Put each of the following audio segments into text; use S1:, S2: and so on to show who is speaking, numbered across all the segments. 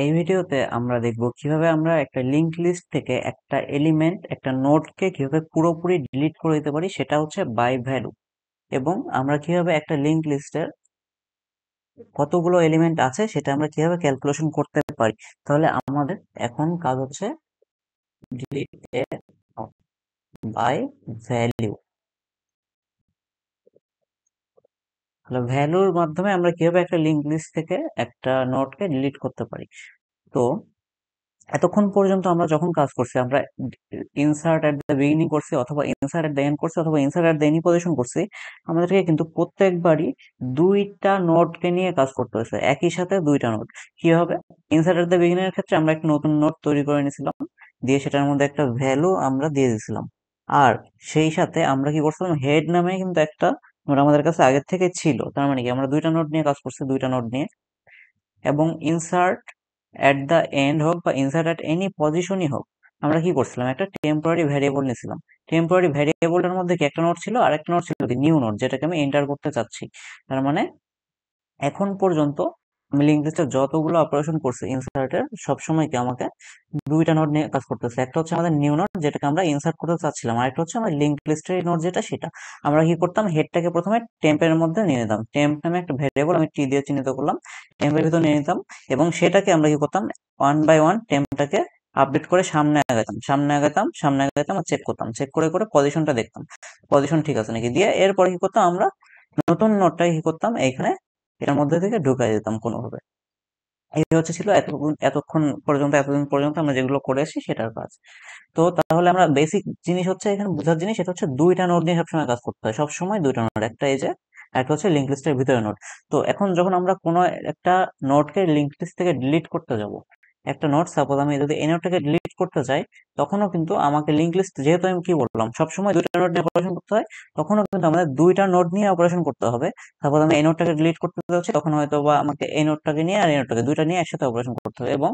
S1: এই ভিডিওতে আমরা দেখব কিভাবে আমরা একটা লিংক লিস্ট থেকে একটা এলিমেন্ট একটা নোডকে কিভাবে পুরোপুরি ডিলিট করে দিতে পারি, সেটা হচ্ছে বাই ভ্যালু। এবং আমরা কিভাবে একটা লিংক লিস্টের কতগুলো এলিমেন্ট আছে সেটা আমরা কিভাবে ক্যালকুলেশন করতে পারি। তাহলে আমাদের এখন কাজ হচ্ছে ডিলিট বাই ভ্যালু। তাহলে ভ্যালুর মাধ্যমে আমরা কিভাবে একটা লিংক লিস্ট থেকে একটা নোডকে ডিলিট করতে পারি। তো এতক্ষণ পর্যন্ত আমরা যখন কাজ করছি, আমরা ইনসার্ট এট দ্য বিগিনিং করছি, অথবা ইনসার্ট এট দ্য এন্ড করছি, অথবা insert at the any position করছি, আমাদেরকে কিন্তু প্রত্যেকবারই দুইটা নোডকে নিয়ে কাজ করতে হয়েছে, একই সাথে দুইটা নোড। কি হবে? ইনসার্ট এট দ্য বিগিনিং এর ক্ষেত্রে আমরা একটা নতুন নোড তৈরি করে নিয়েছিলাম, দিয়ে সেটার মধ্যে একটা ভ্যালু আমরা দিয়ে দিয়েছিলাম। আর সেই সাথে আমরা কি করছিলাম, হেড নামে কিন্তু একটা নোড আমাদের কাছে আগের থেকে ছিল। তার মানে কি, আমরা দুইটা নোড নিয়ে কাজ করছি, দুইটা নোড নিয়ে। এবং ইনসার্ট এট দ্য এন্ড হোক বা ইনসার্ট এট এনি পজিশনই হোক, আমরা কি করছিলাম, একটা টেম্পোরারি ভ্যারিয়েবল নিয়েছিলাম। টেম্পোরারি ভ্যারিয়েবলটার মধ্যে কি একটা নোড ছিল, আর একটা নোড ছিল নিউ নোড, যেটাকে আমি এন্টার করতে চাচ্ছি। তার মানে এখন পর্যন্ত আমি লিঙ্ক লিস্টের যতগুলো অপারেশন করছি ইনসার্টের, সবসময় কি আমাকে দুইটা নোড নিয়ে কাজ করতেছে। একটা হচ্ছে আমাদের নিউ নোড, যেটাকে আমরা ইনসার্ট করতে চাচ্ছিলাম, আর একটা হচ্ছে আমার লিঙ্ক লিস্টের নোড, যেটা সেটা আমরা কি করতাম, হেডটাকে প্রথমে টেম্পের মধ্যে নিয়ে নিতাম। টেম্প নামে একটা ভ্যারিয়েবল আমি টি দিয়ে চিহ্নিত করলাম, টেম্পের ভিতর নিয়ে নিতাম। এবং সেটাকে আমরা কি করতাম, ওয়ান বাই ওয়ান টেম্পটাকে আপডেট করে সামনে আগাতাম, সামনে আগাতাম, সামনে আগাতাম, আর চেক করতাম, চেক করে করে পজিশনটা দেখতাম, পজিশন ঠিক আছে নাকি। দিয়ে এরপরে কি করতাম, আমরা নতুন নোটটাকে কি করতাম, এইখানে এটার মধ্যে থেকে ঢুকাই দিতাম কোনোভাবে। এই হচ্ছে ছিল এতক্ষণ পর্যন্ত, এতদিন পর্যন্ত আমরা যেগুলো করে আসি সেটার কাজ। তো তাহলে আমরা বেসিক জিনিস হচ্ছে এখানে বোঝার জিনিস, এটা হচ্ছে দুইটা নোড নিয়ে সবসময় কাজ করতে হয়, সবসময় দুইটা নোড, একটা এই যে, একটা হচ্ছে লিঙ্ক লিস্টের ভিতরে নোড। তো এখন যখন আমরা কোনো একটা নোডকে লিঙ্ক লিস্ট থেকে ডিলিট করতে যাব, একটা নোড সাপোজ আমি যদি এই নোডটাকে ডিলিট করতে চাই, তখনও কিন্তু আমাকে লিঙ্ক লিস্ট, যেহেতু আমি কি বললাম সবসময় দুইটা নোড নিয়ে অপারেশন করতে হয়, তখনও কিন্তু আমাদের দুইটা নোড নিয়ে অপারেশন করতে হবে। সাপোজ আমি এই নোডটাকে ডিলিট করতে যাচ্ছি, তখন হয়তো বা আমাকে এই নোডটাকে নিয়ে আর এই নোডটাকে দুইটা নিয়ে একসাথে অপারেশন করতে হবে। এবং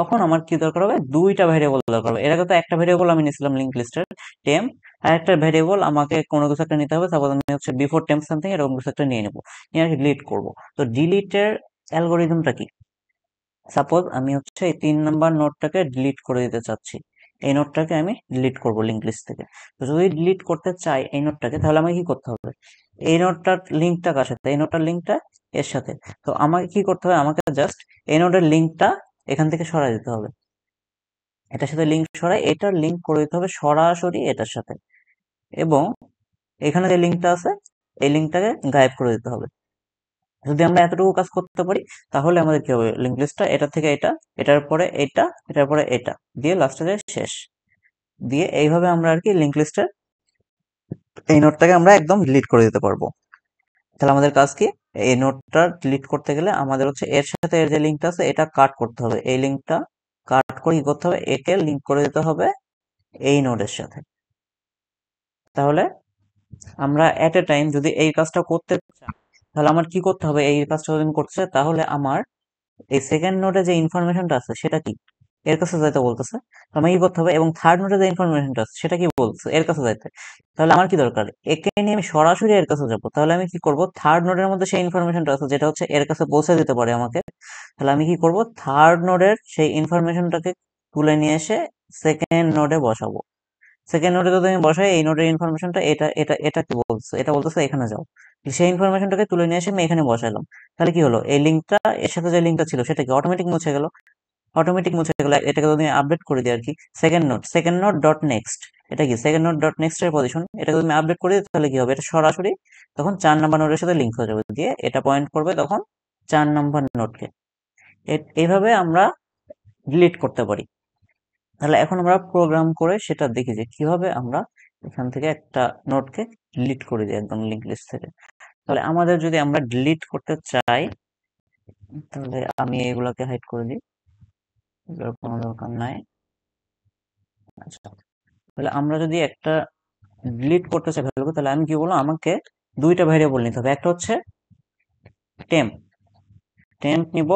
S1: তখন আমার কি দরকার হবে, দুইটা ভেরিয়েবল দরকার হবে। এর আগে তো একটা ভেরিয়েবল আমি নিয়েছিলাম লিঙ্ক লিস্টের, টেম্প, আর একটা ভেরিয়েবল আমাকে কোনো কিছু একটা নিতে হবে, সাপোজ আমি হচ্ছে বিফোর টেম্প সামথিং, এরকম কিছু একটা নিয়ে নেবো, নিয়ে আর কি ডিলিট করবো। তো ডিলিটের অ্যালগোরিদমটা কি? সাপোজ আমি হচ্ছে এই 3 নাম্বার নোটটাকে ডিলিট করে দিতে চাচ্ছি, এই নোটটাকে আমি ডিলিট করব লিঙ্ক লিস্ট থেকে। তো যদি ডিলিট করতে চাই এই নোটটাকে, তাহলে আমাকে কি করতে হবে, এই নোটটার লিঙ্কটা কার সাথে, এই নোটটার লিঙ্কটা এর সাথে। তো আমাকে কি করতে হবে, আমাকে জাস্ট এই নোটের লিঙ্কটা এখান থেকে সরাই দিতে হবে, এটার সাথে লিঙ্ক সরাই, এটার লিঙ্ক করে দিতে হবে সরাসরি এটার সাথে। এবং এখানে যে লিঙ্কটা আছে, এই লিঙ্কটাকে গায়েব করে দিতে হবে। যদি আমরা এতটুকু কাজ করতে পারি, তাহলে আমাদের কি হবে, লিঙ্ক লিস্টটা এটা থেকে এটা, এটার পরে এটা, এটার পরে এটা, দিয়ে লাস্টে যায় শেষ। দিয়ে এইভাবে আমরা আর কি লিঙ্ক লিস্টের এই নোটটাকে আমরা একদম ডিলিট করে দিতে পারবো। তাহলে আমাদের কাজ কি, এই নোটটা ডিলিট করতে গেলে আমাদের হচ্ছে এর সাথে এর যে লিঙ্কটা আছে এটা কাট করতে হবে, এই লিঙ্কটা কাট করে কি করতে হবে, একে লিঙ্ক করে দিতে হবে এই নোডের সাথে। তাহলে আমরা এট এ টাইম যদি এই কাজটা করতে চাই, তাহলে আমার কি করতে হবে, এই কাজটা যদি আমি করতে চাই, তাহলে আমার এই সেকেন্ড নোডে যে ইনফরমেশনটা আছে সেটা কি, এর কাছে যাইতে বলতেছে। তো আমাকে কি করতে হবে, এবং থার্ড নোডে যে ইনফরমেশনটা আছে সেটা কি বলছে, এর কাছে যাইতে। তাহলে আমার কি দরকার, একে নিয়ে আমি সরাসরি এর কাছে যাবো। তাহলে আমি কি করব, থার্ড নোডের মধ্যে সেই ইনফরমেশনটা আছে যেটা হচ্ছে এর কাছে পৌঁছে দিতে পারে আমাকে। তাহলে আমি কি করব, থার্ড নোডের সেই ইনফরমেশনটাকে তুলে নিয়ে এসে সেকেন্ড নোডে বসাবো। সেকেন্ড নোডে যদি আমি বসাই, এই নোডের ইনফরমেশনটা এটা এটা এটা কি বলছে, এটা বলতেছে এখানে যাও। সেই ইনফরমেশনটাকে তুলে নিয়ে এসে আমি এখানে বসাইলাম। তাহলে কি হলো, এই লিঙ্কটা, এর সাথে যে লিঙ্কটা ছিল সেটা কি অটোমেটিক মুছে গেল, অটোমেটিক মুছে গেল। এটাকে যদি আমি আপডেট করে দিই আর কি, সেকেন্ড নোড ডট নেক্সট, এটা কি সেকেন্ড নোড ডট নেক্সট এর পজিশন, এটা যদি আমি আপডেট করে দিই, তাহলে কি হবে, এটা সরাসরি তখন 4 নাম্বার নোডের সাথে লিঙ্ক হয়ে যাবে, দিয়ে এটা পয়েন্ট করবে তখন 4 নাম্বার নোডকে। এইভাবে আমরা ডিলিট করতে পারি। তাহলে এখন আমরা প্রোগ্রাম করে সেটা দেখি যে কিভাবে আমরা এখান থেকে একটা নোডকে ডিলিট করে দিই একদম লিঙ্ক লিস্ট থেকে। তাহলে আমাদের যদি আমরা ডিলিট করতে চাই, তাহলে আমি এগুলাকে হাইড করে দিই, এগুলোর কোনো দরকার নাই। আচ্ছা, তাহলে আমরা যদি একটা ডিলিট করতে চাই ভ্যালুকে, তাহলে আমি কি বলবো, আমাকে দুইটা ভ্যারিয়েবল নিতে হবে। একটা হচ্ছে টেম্প, টেম্প নিব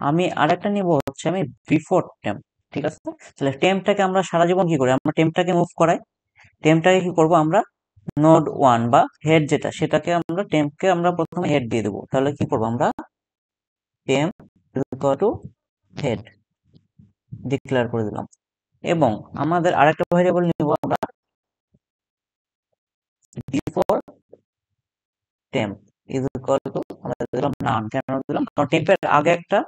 S1: আমি, আর একটা নিব হচ্ছে আমি বিফোর টেম্প। ঠিক আছে, তাহলে টেম্পটাকে আমরা সারা জীবন কি করি, আমরা টেম্পটাকে মুভ করাই। টেম্পটাকে কি করব, আমরা নোড ওয়ান বা হেড যেটা, সেটাকে আমরা টেম্পকে আমরা প্রথমে হেড দিয়ে দেবো। তাহলে কি করবো, আমরা temp equal to head declare করে দিলাম। এবং আমাদের আরেকটা ভেরিয়েবল নিব আমরা before temp is equal to আমরা দিলাম নান। কেন দিলাম? কারণ টেম্পের আগে একটা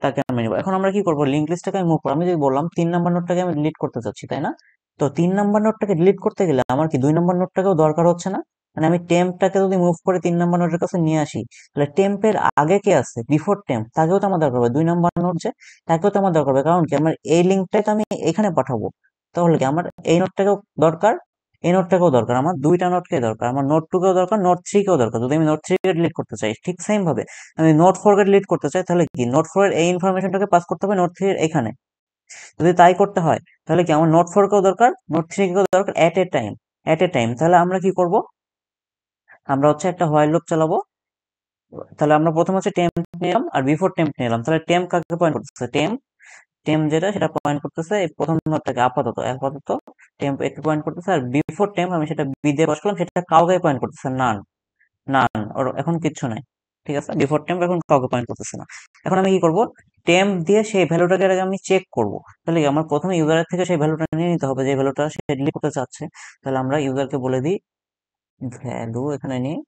S1: তাকে আমি নিব। এখন আমরা কি করব, লিঙ্ক লিস্টটাকে আমি মুভ করব। আমি যদি বললাম 3 নাম্বার নোটটাকে আমি ডিলিট করতে চাচ্ছি, তাই না? তো 3 নাম্বার নোটটাকে ডিলিট করতে গেলে আমার কি 2 নাম্বার নোটটাকেও দরকার হচ্ছে না? মানে আমি টেম্পটাকে যদি মুভ করে 3 নাম্বার নোটের কাছে নিয়ে আসি, তাহলে টেম্পের আগে কে আছে, বিফোর টেম্প, তাকেও তো আমার দরকার হবে। 2 নাম্বার নোট যে, তাকেও তো আমার দরকার হবে। কারণ কি, আমার এই লিঙ্কটাকে আমি এখানে পাঠাবো, তাহলে কি আমার এই নোটটাকেও দরকার, এই নোটটাকেও দরকার। আমার দুইটা নোটকে দরকার, আমার নোট টু কেও দরকার, নোট থ্রি কেও দরকার। যদি আমি নোট থ্রি কে ডিলিট করতে চাই, ঠিক সেম ভাবে আমি নোট ফোর কে ডিলিট করতে চাই, তাহলে কি নোট ফোর এর এই ইনফরমেশনটাকে পাস করতে হবে নোট থ্রি এর এখানে। যদি তাই করতে হয়, তাহলে কি আমার নোট ফোর কেও দরকার, নোট থ্রি কেও দরকার এট এ টাইম, এট এ টাইম। তাহলে আমরা কি করব, আমরা হচ্ছে একটা হোয়াইল লুপ চালাবো। তাহলে আমরা প্রথম হচ্ছে টেম্প নিলাম আর বিফোর টেম্প নিলাম। তাহলে টেম্প কাকে পয়েন্ট করতেছে, টেম্প টেম্প যেটা সেটা পয়েন্ট করতেছে এই প্রথম নোটটাকে, আপাতত আপাতত টেম্প একে পয়েন্ট করতেছে। আর বিফোর টেম্প আমি সেটা বি দিয়ে পাস করলাম, সেটা কাউকে পয়েন্ট করতেছে, নান, নান, ওর এখন কিচ্ছু নাই। ঠিক আছে, বিফোর টেম্প এখন কাউকে পয়েন্ট করতেছে না। এখন আমি কি করব, টেম্প দিয়ে সেই ভ্যালুটাকে আগে আমি চেক করব। তাহলে কি আমার প্রথমে ইউজারের থেকে সেই ভ্যালুটা নিয়ে নিতে হবে, যে ভ্যালুটা সে ডিলিট করতে চাচ্ছে। তাহলে আমরা ইউজারকে বলে দিই ভ্যালু, এখানে নিয়ে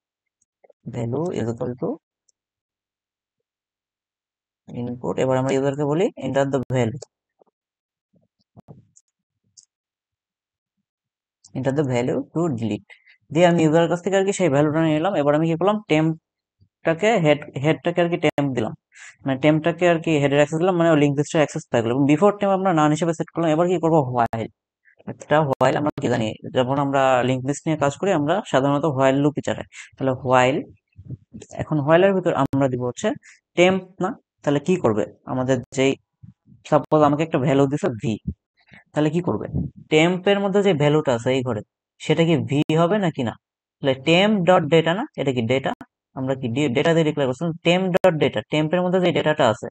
S1: value is equal two input. এবার আমরা ইউজারকে বলি enter the value, enter the value two delete. দিয়ে আমি ইউজারের কাছ থেকে আর কি সেই ভ্যালুটা নিয়ে নিলাম। এবার আমি কি করলাম, টেম্পটাকে হেডটাকে আর কি টেম্প দিলাম, মানে টেম্পটাকে আর কি হেডের অ্যাক্সেস দিলাম, মানে লিঙ্ক লিস্টের অ্যাক্সেস থাকলো। এবং বিফোর টেম্প আমরা নান হিসেবে সেট করলাম। এবার কি করবো, হোয়াইল। এটা হোয়াইল আমরা কি জানি, যখন আমরা লিঙ্ক লিস্ট নিয়ে কাজ করি আমরা সাধারণত হোয়াইল লুপই চালাই। তাহলে হোয়াইল, এখন হোয়াইলের ভিতর আমরা দিব হচ্ছে টেম্প, না? তাহলে কি করবে, আমাদের যেই, সাপোজ আমাকে একটা ভ্যালু দিছে ভি, তাহলে কি করবে, টেম্পের মধ্যে যে ভ্যালুটা আছে এই ঘরে, সেটা কি ভি হবে নাকি না? তাহলে টেম্প ডট ডেটা, না এটা কি ডেটা, আমরা কি ডেটা দিয়ে ডিক্লেয়ার করছিলাম টেম্প ডট ডেটা, টেম্পের মধ্যে যে ডেটাটা আছে,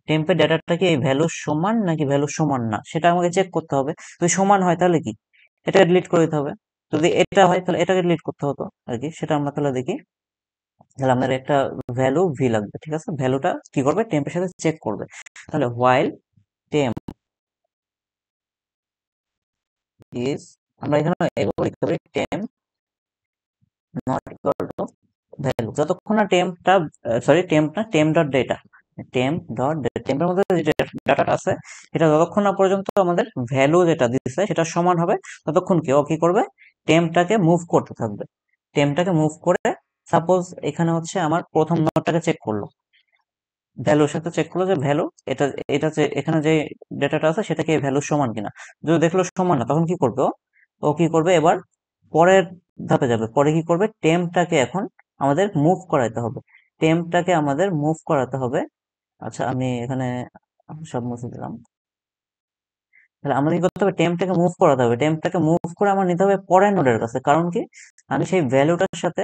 S1: টেম্পের ডেটাটা কি এই ভ্যালু সমান নাকি ভ্যালু সমান না, সেটা আমাকে চেক করতে হবে। যদি সমান হয় তাহলে কি, এটা ডিলিট করে দিতে হবে। যদি এটা হয় তাহলে এটাকে ডিলিট করতে হতো আর কি, সেটা আমরা তাহলে দেখি। তাহলে আমাদের একটা ভ্যালু ভি লাগবে, ঠিক আছে, ভ্যালুটা কি করবে, টেম্পের সাথে চেক করবে। তাহলে হোয়াইল টেম্প ইজ, আমরা এখানে এভাবে লিখতে পারি temp not equal to value, যতক্ষণ না টেম্পটা, সরি টেম্প না, temp dot data, temp dot data, টেম্পের মধ্যে যে ডাটাটা আছে সেটা যতক্ষণ না পর্যন্ত আমাদের ভ্যালু যেটা দিচ্ছে সেটা সমান হবে, ততক্ষণ কি ও কি করবে, টেম্পটাকে মুভ করতে থাকবে। টেম্পটাকে মুভ করে, সাপোজ এখানে হচ্ছে আমার প্রথম নোটটাকে চেক করলো, ভ্যালুর সাথে চেক করলো যে ভ্যালু এটা, এটা যে এখানে যে ডেটাটা আছে সেটা কি ভ্যালুর সমান কিনা। যদি দেখলো সমান না, তখন কি করবে ও, ও কি করবে, এবার পরের ধাপে যাবে। পরে কি করবে, টেম্পটাকে এখন আমাদের মুভ করাইতে হবে, টেম্পটাকে আমাদের মুভ করাতে হবে। আচ্ছা আমি এখানে সব মুছে দিলাম। তাহলে আমাদের কি করতে হবে, টেম্পটাকে মুভ করাতে হবে, টেম্পটাকে মুভ করে আমার নিতে হবে পরের নোডের কাছে। কারণ কি, আমি সেই ভ্যালুটার সাথে,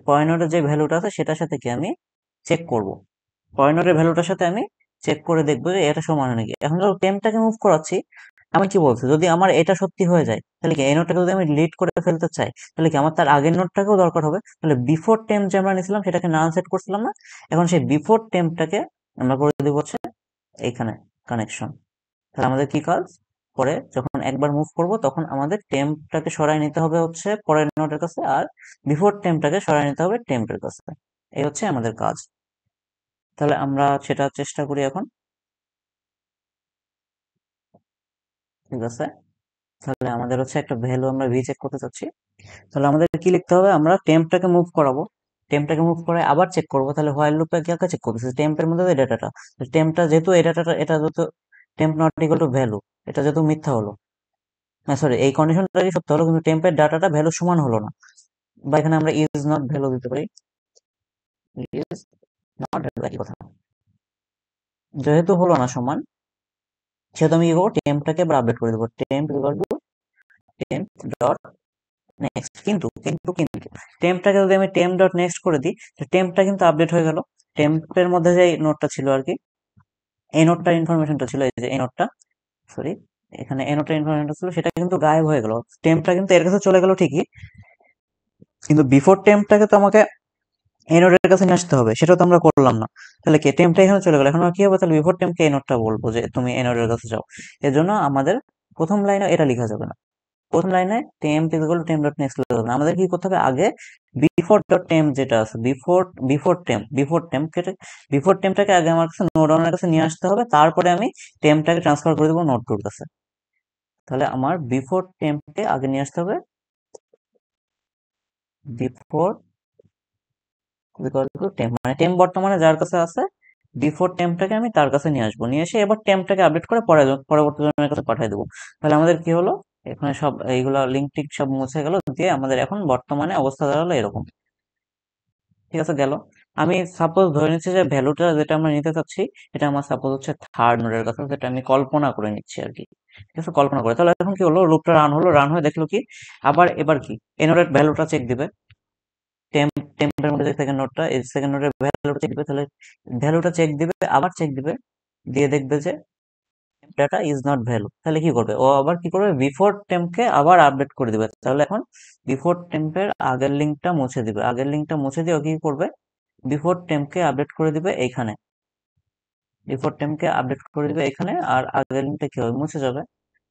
S1: পরের নোডের যে ভ্যালুটা আছে সেটার সাথে কি আমি চেক করব, পয়েন্টের ভ্যালুটার সাথে আমি চেক করে দেখবো যে এটা সমান হয় নাকি। এখন যখন টেম্পটাকে মুভ করাচ্ছি, আমি কি বলছি, যদি আমার এটা সত্যি হয়ে যায়, তাহলে কি এই নোটটাকে যদি আমি ডিলিট করে ফেলতে চাই, তাহলে কি আমার তার আগের নোটটাকেও দরকার হবে। তাহলে বিফোর টেম্প যে আমরা নিয়েছিলাম সেটাকে নান সেট করছিলাম না, এখন সেই বিফোর টেম্পটাকে আমরা করে দিব হচ্ছে এইখানে কানেকশন। তাহলে আমাদের কি কাজ, পরে যখন একবার মুভ করব তখন আমাদের টেম্পটাকে সরাই নিতে হবে হচ্ছে পরের নোটের কাছে, আর বিফোর টেম্পটাকে সরাই নিতে হবে টেম্পের কাছে। এই হচ্ছে আমাদের কাজ। তাহলে আমরা সেটা চেষ্টা করি এখন। ঠিক আছে, তাহলে আমাদের হচ্ছে একটা ভ্যালু আমরা ভি চেক করতে চাচ্ছি। তাহলে আমাদের কি লিখতে হবে, আমরা টেম্পটাকে মুভ করাবো, টেম্পটাকে মুভ করে আবার চেক করবো। তাহলে হোয়াইল লুপে কি চেক করতেছে, টেম্পের মধ্যে যে ডেটাটা, টেম্পটা যেহেতু এই ডাটাটা, এটা যেহেতু temp not equal to value, এটা যেহেতু মিথ্যা হলো, না সরি এই কন্ডিশনটাই সত্য হলো, কিন্তু টেম্পের ডাটাটা ভ্যালু সমান হলো না। বা এখানে আমরা ইজ নট ভ্যালু দিতে পারি, ইজ নট ভ্যালু, একই কথা। যেহেতু হলো না সমান, সেহেতু আমি কি করবো, টেম্পটাকে আবার আপডেট করে দেবো, temp equal to temp dot next. কিন্তু কিন্তু কিন্তু টেম্পটাকে যদি আমি টেম্প ডট নেক্সট করে দিই, টেম্পটা কিন্তু আপডেট হয়ে গেল। টেম্পের মধ্যে যে নোটটা ছিল আর কি, এই নোটটার ইনফরমেশনটা ছিল, এই যে এই নোটটা, সরি এখানে এই নোটটার ইনফরমেশনটা ছিল, সেটা কিন্তু গায়েব হয়ে গেল। টেম্পটা কিন্তু এর কাছে চলে গেল ঠিকই, কিন্তু বিফোর টেম্পটাকে তো আমাকে এই নোডের কাছে নিয়ে আসতে হবে, সেটা তো আমরা করলাম না। তাহলে কি টেম্পটা এখানে চলে গেল, এখন আমরা কি হবে, তাহলে বিফোর টেম্পকে এই নোডটা বলবো যে তুমি এই নোডের কাছে যাও। এর জন্য আমাদের প্রথম লাইনে এটা লেখা যাবে না, প্রথম লাইনে temp is equal to temp dot next লেখা যাবে না, আমাদের কি করতে হবে আগে বিফোর ডট টেম্প যেটা আছে, বিফোর টেম্পটাকে আগে আমার কাছে নোড ওয়ানের কাছে নিয়ে আসতে হবে, তারপরে আমি টেম্পটাকে ট্রান্সফার করে দেবো নোড টুর কাছে। তাহলে আমার বিফোর টেম্পকে আগে নিয়ে আসতে হবে, বিফোর টেম্প মানে টেম্প বর্তমানে যার কাছে আছে, বিফোর টেম্পটাকে আমি তার কাছে নিয়ে আসবো, নিয়ে এসে এবার টেম্পটাকে আপডেট করে পরবর্তী জনের কাছে পাঠিয়ে দেবো। তাহলে আমাদের কি হলো, এখানে সব এইগুলা লিঙ্ক টিক সব মুছে গেল, দিয়ে আমাদের এখন বর্তমানে অবস্থা দাঁড়ালো এরকম। ঠিক আছে, গেল। আমি সাপোজ ধরে নিচ্ছি যে ভ্যালুটা যেটা আমরা নিতে চাচ্ছি, এটা আমার সাপোজ হচ্ছে থার্ড নোডের কাছে, যেটা আমি কল্পনা করে নিচ্ছি আর কি। ঠিক আছে, কল্পনা করে, তাহলে এখন কি হলো, লুপটা রান হলো, রান হয়ে দেখলো কি, আবার এবার কি এই নোডের ভ্যালুটা চেক দিবে, টেম্পের মধ্যে যে সেকেন্ড নোডটা, এই সেকেন্ড নোডের ভ্যালুটা চেক দিবে, তাহলে ভ্যালুটা চেক দিবে, আবার চেক দিবে, দিয়ে দেখবে যে ডাটা ইজ নট ভ্যালু, তাহলে কি করবে, ও আবার কি করবে, বিফোর টেম্পকে আবার আপডেট করে দিবে। তাহলে এখন বিফোর টেম্পের আগের লিঙ্কটা মুছে দিবে, আগের লিঙ্কটা মুছে দিয়ে ও কি করবে, বিফোর টেম্পকে আপডেট করে দিবে এইখানে, বিফোর টেম্পকে আপডেট করে দিবে এখানে, আর আগের লিঙ্কটা কি হবে, মুছে যাবে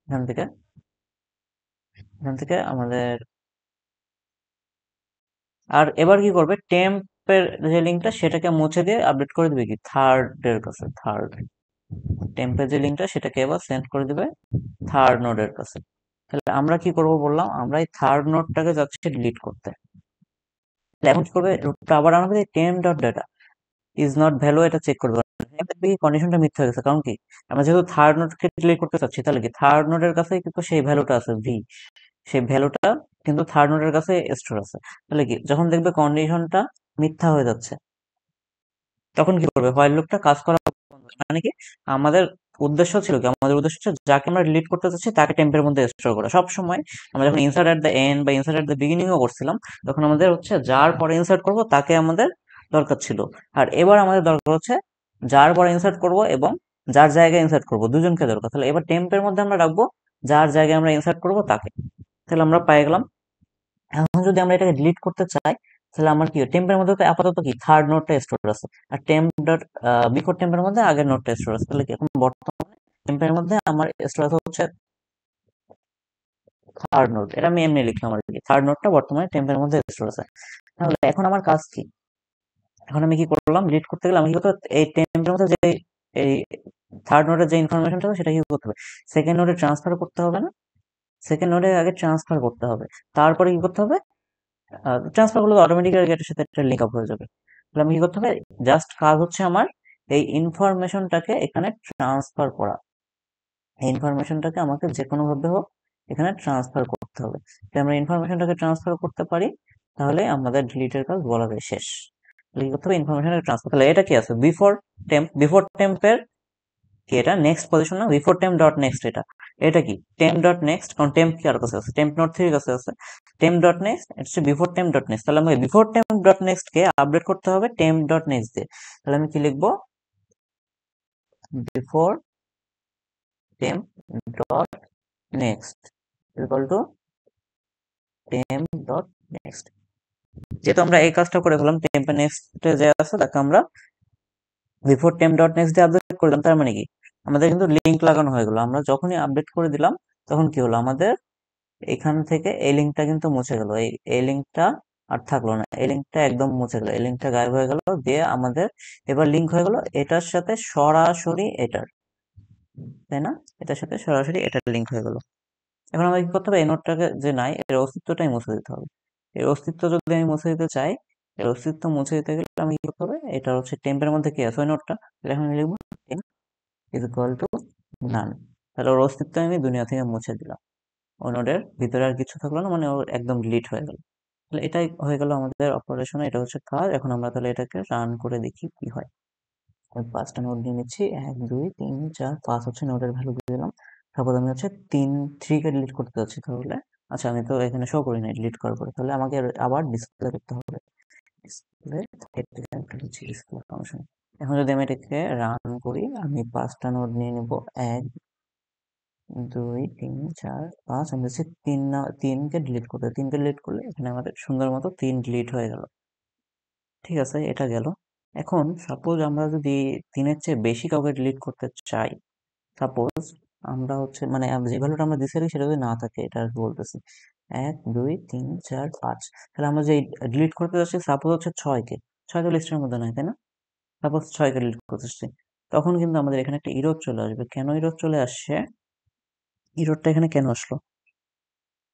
S1: এখান থেকে, এখান থেকে আমাদের। আর এবার কি করবে, টেম্পের যে লিঙ্কটা সেটাকে মুছে দিয়ে আপডেট করে দিবে কি থার্ড এর কাছে, টেম্পের যে লিঙ্কটা সেটাকে এবার সেন্ড করে দিবে থার্ড নোডের কাছে। তাহলে আমরা কি করব বললাম, আমরা এই থার্ড নোডটাকে যাচ্ছি ডিলিট করতে। তাহলে এখন কি করবে, রুটটা আবার আমাদের temp dot data is not value এটা চেক করবে, কন্ডিশনটা মিথ্যা হয়ে গেছে, কারণ কি আমরা যেহেতু থার্ড নোডকে ডিলিট করতে চাচ্ছি, তাহলে কি থার্ড নোডের কাছে কিন্তু সেই ভ্যালুটা আছে ভি, সেই ভ্যালুটা কিন্তু থার্ড নোডের কাছে স্টোর আছে। তাহলে কি যখন দেখবে কন্ডিশনটা মিথ্যা হয়ে যাচ্ছে, তখন কি করবে, হোয়াইল লুপটা কাজ করা বন্ধ করে। মানে কি আমাদের উদ্দেশ্য ছিল কি, আমাদের উদ্দেশ্য ছিল যাকে আমরা ডিলিট করতে চাচ্ছি তাকে টেম্পের মধ্যে স্টোর করা। সব সময় আমরা যখন ইনসার্ট এট দ্য এন্ড বা ইনসার্ট এট দ্য বিগিনিং ও করছিলাম, তখন আমাদের হচ্ছে যার পরে ইনসার্ট করব তাকে আমাদের দরকার ছিল। আর এবার আমাদের দরকার হচ্ছে যার পরে ইনসার্ট করব এবং যার জায়গায় ইনসার্ট করব, দুজনকে দরকার। তাহলে এবার টেম্পের মধ্যে আমরা রাখবো যার জায়গায় আমরা ইনসার্ট করব তাকে। তাহলে আমরা পেয়ে গেলাম। এখন যদি আমরা এটাকে ডিলিট করতে চাই, তাহলে আমার কি টেম্পের মধ্যে তো আপাতত কি থার্ড নোটটা স্টোর আছে, আর টেম্প ডট বিফোর টেম্পের মধ্যে আগের নোটটা স্টোর আছে। তাহলে কি এখন বর্তমানে টেম্পের মধ্যে আমার স্টোর আছে হচ্ছে থার্ড নোট, এটা আমি এমনি লিখলাম আর কি, থার্ড নোটটা বর্তমানে টেম্পের মধ্যে স্টোর আছে। তাহলে এখন আমার কাজ কি, এখন আমি কি করলাম, ডিলিট করতে গেলে আমি কি করতে হবে, এই টেম্পের মধ্যে যে এই থার্ড নোটের যে ইনফরমেশনটা হবে সেটা কি করতে হবে, সেকেন্ড নোটে ট্রান্সফার করতে হবে না, সেকেন্ড নোটে আগে ট্রান্সফার করতে হবে, তারপরে কি করতে হবে, ট্রান্সফার করলে অটোমেটিক্যালি এটার সাথে একটা লিঙ্ক আপ হয়ে যাবে। তাহলে আমি কি করতে হবে, জাস্ট কাজ হচ্ছে আমার এই ইনফরমেশনটাকে এখানে ট্রান্সফার করা, এই ইনফরমেশনটাকে আমাকে যে কোনো ভাবে হোক এখানে ট্রান্সফার করতে হবে। যদি আমরা ইনফরমেশনটাকে ট্রান্সফার করতে পারি, তাহলে আমাদের ডিলিটের কাজ বলা যায় শেষ। তাহলে কি করতে হবে, ইনফরমেশনটাকে ট্রান্সফার, তাহলে এটা কি আছে, বিফোর টেম্পের কি, এটা নেক্সট পজিশন না, বিফোর টেম্প ডট নেক্সট, এটা কি টেম্প ডট নেক্সট, কারণ টেম্প কি আর কাছে আছে, টেম্প নোট 3 কাছে আছে, টেম্প ডট নেক্সট হচ্ছে বিফোর টেম্প ডট নেক্সট। তাহলে আমাকে বিফোর টেম্প ডট নেক্সট কে আপডেট করতে হবে টেম্প ডট নেক্সট দিয়ে। তাহলে আমি কি লিখবো, before temp dot next equal to temp dot next. যেহেতু আমরা এই কাজটা করে ফেলাম, টেম্প নেক্সট যে আছে তাকে আমরা বিফোর টেম্প ডট নেক্সট দিয়ে আপডেট করে দিলাম, তার মানে কি আমাদের কিন্তু লিঙ্ক লাগানো হয়ে গেল। আমরা যখনই আপডেট করে দিলাম তখন কি হলো, আমাদের এখান থেকে এই লিঙ্কটা কিন্তু মুছে গেল, এই লিঙ্কটা আর থাকলো না, এই লিঙ্কটা একদম মুছে গেল, এই লিঙ্কটা গায়েব হয়ে গেল, দিয়ে আমাদের এবার লিঙ্ক হয়ে গেল এটার সাথে সরাসরি এটার, তাই না, এটার সাথে সরাসরি এটার লিঙ্ক হয়ে গেল। এখন আমরা কি করতে হবে, এই নোটটাকে যে নাই এর অস্তিত্বটাই মুছে দিতে হবে। এর অস্তিত্ব যদি আমি মুছে দিতে চাই, এর অস্তিত্ব মুছে দিতে গেলে আমি কি করতে হবে, এটা হচ্ছে টেম্পের মধ্যে কি আছে ওই নোটটা, তাহলে এখন আমি লিখবো temp is equal to none. তাহলে ওর অস্তিত্ব আমি দুনিয়া থেকে মুছে দিলাম, ও নোডের ভিতরে আর কিছু থাকলো না, মানে ও একদম ডিলিট হয়ে গেল। তাহলে এটাই হয়ে গেল আমাদের অপারেশন, এটা হচ্ছে কাজ। এখন আমরা তাহলে এটাকে রান করে দেখি কি হয়। আমি 5টা নোড নিয়ে নিচ্ছি, 1 2 3 4 5 হচ্ছে নোডের ভ্যালু দিয়ে দিলাম। তারপর আমি হচ্ছে 3 কে ডিলিট করতে যাচ্ছি, তাহলে আচ্ছা আমি তো এখানে শো করি নাই ডিলিট করার পরে, তাহলে আমাকে আবার ডিসপ্লে করতে হবে, ডিসপ্লে ডিসপ্লে ফাংশন। এখন যদি আমি এটাকে রান করি, আমি 5টা নোড নিয়ে নিব, 1 2 3 4 5, আমি হচ্ছে 3 কে ডিলিট করতে, 3 কে ডিলিট করলে এখানে আমাদের সুন্দর মতো 3 ডিলিট হয়ে গেল। ঠিক আছে, এটা গেল। এখন সাপোজ আমরা যদি 3-এর চেয়ে বেশি কাউকে ডিলিট করতে চাই, সাপোজ আমরা হচ্ছে মানে যে ভ্যালুটা আমরা দিছি সেটা যদি না থাকে, এটা আর কি বলতেছি, 1 2 3 4 5, তাহলে আমরা যে ডিলিট করতে যাচ্ছি সাপোজ হচ্ছে 6কে, 6 তো লিস্টের মধ্যে নাই, তাই না? সাপোজ 6কে ডিলিট করতে যাচ্ছি, তখন কিন্তু আমাদের এখানে একটা ইরর চলে আসবে। কেন ইরর চলে আসছে, ইররটা এখানে কেন আসলো?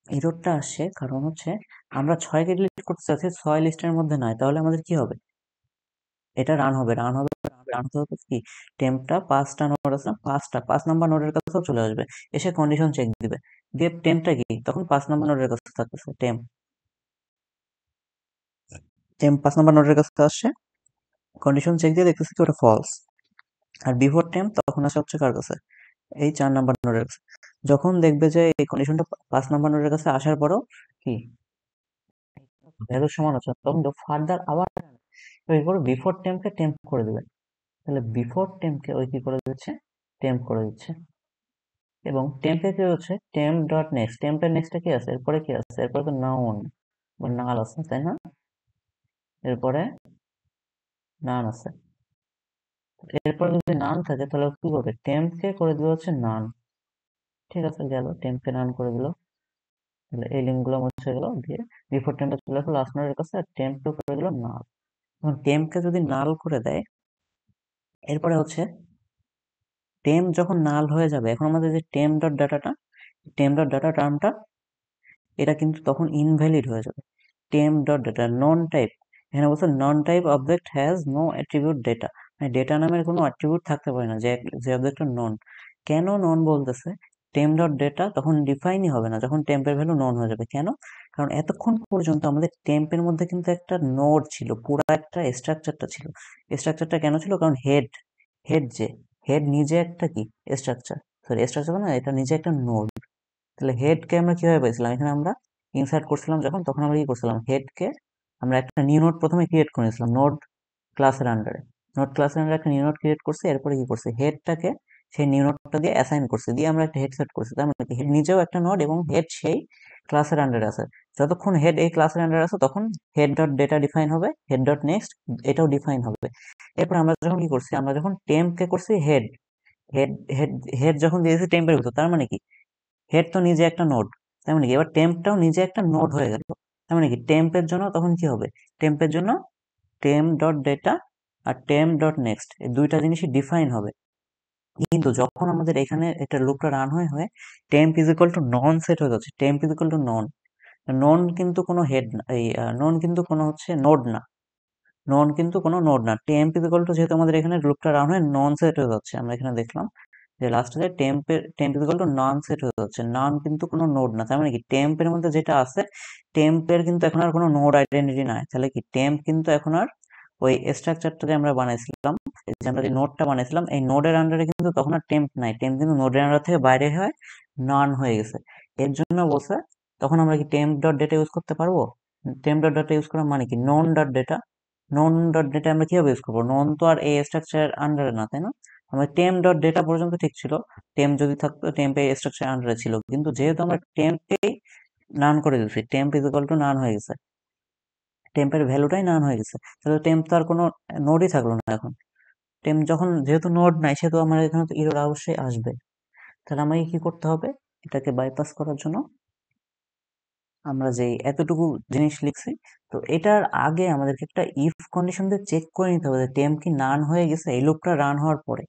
S1: ইররটা আসছে কারণ হচ্ছে আমরা 6কে ডিলিট করতে চাচ্ছি, 6 লিস্টের মধ্যে নাই, তাহলে আমাদের কি হবে? এটা রান হবে, রান হতে হতে কি, টেম্পটা 5টা নোড আছে না, 5 নাম্বার নোডের কাছেও চলে আসবে, এসে কন্ডিশন চেক দিবে, দিয়ে টেম্পটা কি তখন 5 নাম্বার নোডের কাছে থাকতেছে, টেম্প টেম্প 5 নাম্বার নোডের কাছে আসছে, কন্ডিশন চেক দিয়ে দেখতেছে কি ওটা ফলস। আর বিফোর টেম্প তখন আসে হচ্ছে কার কাছে, এই 4 নাম্বার নোডের কাছে। যখন দেখবে যে এই কন্ডিশনটা 5 নাম্বার নোডের কাছে আসার পরও কি ভ্যালু সমান আছে, তখন ফার্দার আবার এরপরে বিফোর টেম্পকে টেম্প করে দিবে, তাহলে বিফোর টেম্পকে ওই কি করে দিচ্ছে, টেম্প করে দিচ্ছে। এবং টেম্পে কি হচ্ছে টেম্প ডট নেক্সট, টেম্পের নেক্সটে কি আছে, এরপরে কি আছে, এরপরে তো নাউন বা নাল আছে, তাই না? এরপরে নান আছে, এরপরে যদি নান থাকে তাহলে কি করবে, টেম্পকে করে দিল হচ্ছে নান। ঠিক আছে, গেল টেম্পকে নান করে দিল, তাহলে এই লিঙ্ক গুলো মুছে গেল, দিয়ে বিফোর টেম্পে চলে আসলো লাস্ট নোডের কাছে, আর টেম্পকে করে দিল নাল। এখন টেম্পকে যদি নাল করে দেয়, এরপরে হচ্ছে টেম্প যখন নাল হয়ে যাবে, এখন আমাদের যে টেম্প ডট ডাটাটা, টেম্প ডট ডাটা টার্মটা, এটা কিন্তু তখন ইনভ্যালিড হয়ে যাবে। Temp dot data none type, এখানে বলছে none type object has no attribute data, মানে ডেটা নামের কোনো অ্যাট্রিবিউট থাকতে পারে না, যে অবজেক্টটা নন। কেন নন বলতেছে, টেম্প ডট ডেটা তখন ডিফাইনই হবে না যখন টেম্পের ভ্যালু নন হয়ে যাবে। কেন? কারণ এতক্ষণ পর্যন্ত আমাদের টেম্পের মধ্যে কিন্তু একটা নোড ছিল, পুরো একটা স্ট্রাকচারটা ছিল। স্ট্রাকচারটা কেন ছিল, কারণ হেড, হেড যে হেড নিজে একটা কি স্ট্রাকচার, সরি স্ট্রাকচার না, এটা নিজে একটা নোড। তাহলে হেডকে আমরা কিভাবে পাইছিলাম, এখানে আমরা ইনসার্ট করছিলাম যখন, তখন আমরা কি করছিলাম, হেডকে আমরা একটা নিউ নোড প্রথমে ক্রিয়েট করে নিয়েছিলাম, নোড ক্লাসের আন্ডারে, নোড ক্লাসের আন্ডারে একটা নিউ নোড ক্রিয়েট করছি, এরপরে কি করছি, হেডটাকে সেই নিউ নোডটা দিয়ে অ্যাসাইন করছি, দিয়ে আমরা একটা হেড সেট করছি, তার মানে হেড নিজেও একটা নোড এবং হেড সেই ক্লাসের আন্ডারে আছে। যতক্ষণ হেড এই ক্লাসের আন্ডারে আছে তখন হেড ডট ডেটা ডিফাইন হবে, হেড ডট নেক্সট এটাও ডিফাইন হবে। এরপর আমরা যখন কি করছি, আমরা যখন টেম্পকে করছি হেড, হেড হেড হেড যখন দিয়েছি টেম্পের ভিতর, তার মানে কি হেড তো নিজে একটা নোড, তার মানে কি এবার টেম্পটাও নিজে একটা নোড হয়ে গেল। তার মানে কি টেম্পের জন্য তখন কি হবে, টেম্পের জন্য টেম্প ডট ডেটা আর টেম্প ডট নেক্সট এই দুইটা জিনিসই ডিফাইন হবে। কিন্তু যখন আমাদের এখানে এটা লুপটা রান হয়ে হয়ে temp is equal to none set হয়ে যাচ্ছে, temp is equal to none, none কিন্তু কোনো হেড না, এই নন কিন্তু কোনো হচ্ছে নোড না, নন কিন্তু কোনো নোড না, টেম্প ইজ ইকুয়াল টু যেহেতু আমাদের এখানে লুপটা রান হয়ে নন সেট হয়ে যাচ্ছে, আমরা এখানে দেখলাম যে লাস্টে যে temp equal to none set হয়ে যাচ্ছে, নন কিন্তু কোনো নোড না, তার মানে কি টেম্পের মধ্যে যেটা আছে, টেম্পের কিন্তু এখন আর কোনো নোড আইডেন্টিটি নাই, তাহলে কি টেম্প কিন্তু এখন আর ওই স্ট্রাকচারটা যে আমরা বানাইছিলাম, এই যে আমরা যে নোডটা বানাইছিলাম এই নোডের আন্ডারে কিন্তু তখন আর টেম্প নাই, টেম্প কিন্তু নোডের আন্ডার থেকে বাইরে হয় নন হয়ে গেছে। এর জন্য বলছে তখন আমরা কি টেম্প ডট ডেটা ইউজ করতে পারবো, টেম্প ডট ডেটা ইউজ করা মানে কি নন ডট ডেটা, নন ডট ডেটা আমরা কিভাবে ইউজ করবো, নন তো আর এই স্ট্রাকচার আন্ডারে না, তাই না? আমার টেম্প ডট ডেটা পর্যন্ত ঠিক ছিল, টেম্প যদি থাকতো টেম্প এই স্ট্রাকচার আন্ডারে ছিল, কিন্তু যেহেতু আমরা টেম্পকেই নান করে দিচ্ছি, temp is equal to none হয়ে গেছে, টেম্পের ভ্যালুটাই নান হয়ে গেছে, তাহলে টেম্প তো আর কোনো নোডই থাকলো না এখন। টেম্প যখন যেহেতু নোড নাই সেহেতু আমার এখানে তো ইরর অবশ্যই আসবে। তাহলে আমাকে কি করতে হবে, এটাকে বাইপাস করার জন্য আমরা যে এতটুকু জিনিস লিখছি, তো এটার আগে আমাদেরকে একটা ইফ কন্ডিশন দিয়ে চেক করে নিতে হবে যে টেম্প কি নান হয়ে গেছে এই লুপটা রান হওয়ার পরে।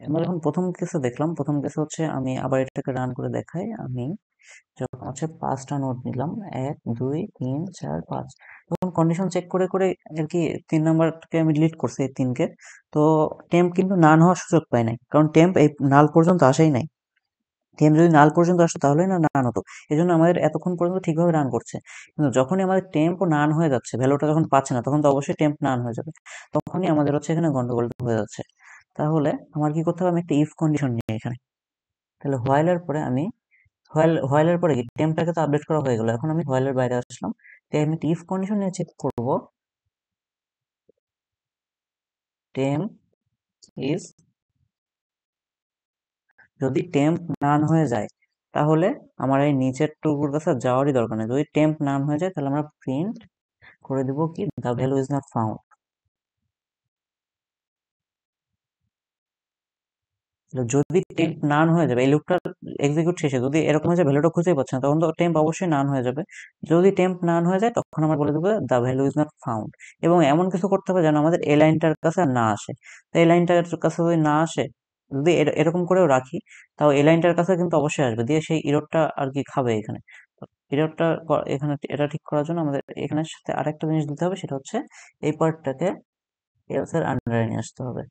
S1: আমরা যখন প্রথম কেসে দেখলাম, প্রথম কেসে হচ্ছে আমি আবার এটাকে রান করে দেখাই, আমি যখন হচ্ছে 5টা নোট নিলাম, 1 2 3 4 5, তখন কন্ডিশন চেক করে করে আর কি 3 নাম্বারকে আমি ডিলিট করছি, এই 3কে। তো টেম্প কিন্তু নান হওয়ার সুযোগ পায় নাই, কারণ টেম্প এই নাল পর্যন্ত আসেই নাই, টেম্প যদি নাল পর্যন্ত আসতো তাহলেই না নান হতো, এই জন্য আমাদের এতক্ষণ পর্যন্ত ঠিকভাবে রান করছে। কিন্তু যখনই আমাদের টেম্প নান হয়ে যাচ্ছে, ভ্যালুটা যখন পাচ্ছে না, তখন তো অবশ্যই টেম্প নান হয়ে যাবে, তখনই আমাদের হচ্ছে এখানে গন্ডগোল হয়ে যাচ্ছে। তাহলে আমার কি করতে হবে, আমি একটা ইফ কন্ডিশন নিয়ে এখানে, তাহলে হোয়াইলের পরে আমি হোয়াইলের পরে কি টেম্পটাকে তো আপডেট করা হয়ে গেল, এখন আমি হোয়াইলের বাইরে আসলাম, তাই আমি ইফ কন্ডিশন নিয়ে চেক করব, টেম্প ইজ, যদি টেম্প নান হয়ে যায় তাহলে আমার এই নিচের টুকুর কাছে যাওয়ারই দরকার নেই, যদি টেম্প নান হয়ে যায় তাহলে আমরা প্রিন্ট করে দিব কি, the value is not found. যদি টেম্প নান হয়ে যাবে, এই লুপটা এক্সিকিউট শেষে যদি এরকম হয়ে যায় ভ্যালুটা খুঁজেই পাচ্ছে না, তখন তো টেম্প অবশ্যই নান হয়ে যাবে। যদি টেম্প নান হয়ে যায় তখন আমরা বলে দেবো the value is not found. এবং এমন কিছু করতে হবে যেন আমাদের এই লাইনটার কাছে আর না আসে। তো এই লাইনটার কাছে যদি না আসে, যদি এরকম করেও রাখি, তাও এই লাইনটার কাছে কিন্তু অবশ্যই আসবে, দিয়ে সেই ইররটা আর কি খাবে এখানে। ইররটা এখানে এটা ঠিক করার জন্য আমাদের এখানের সাথে আরেকটা জিনিস দিতে হবে, সেটা হচ্ছে এই পার্টটাকে এলস এর আন্ডারে নিয়ে আসতে হবে।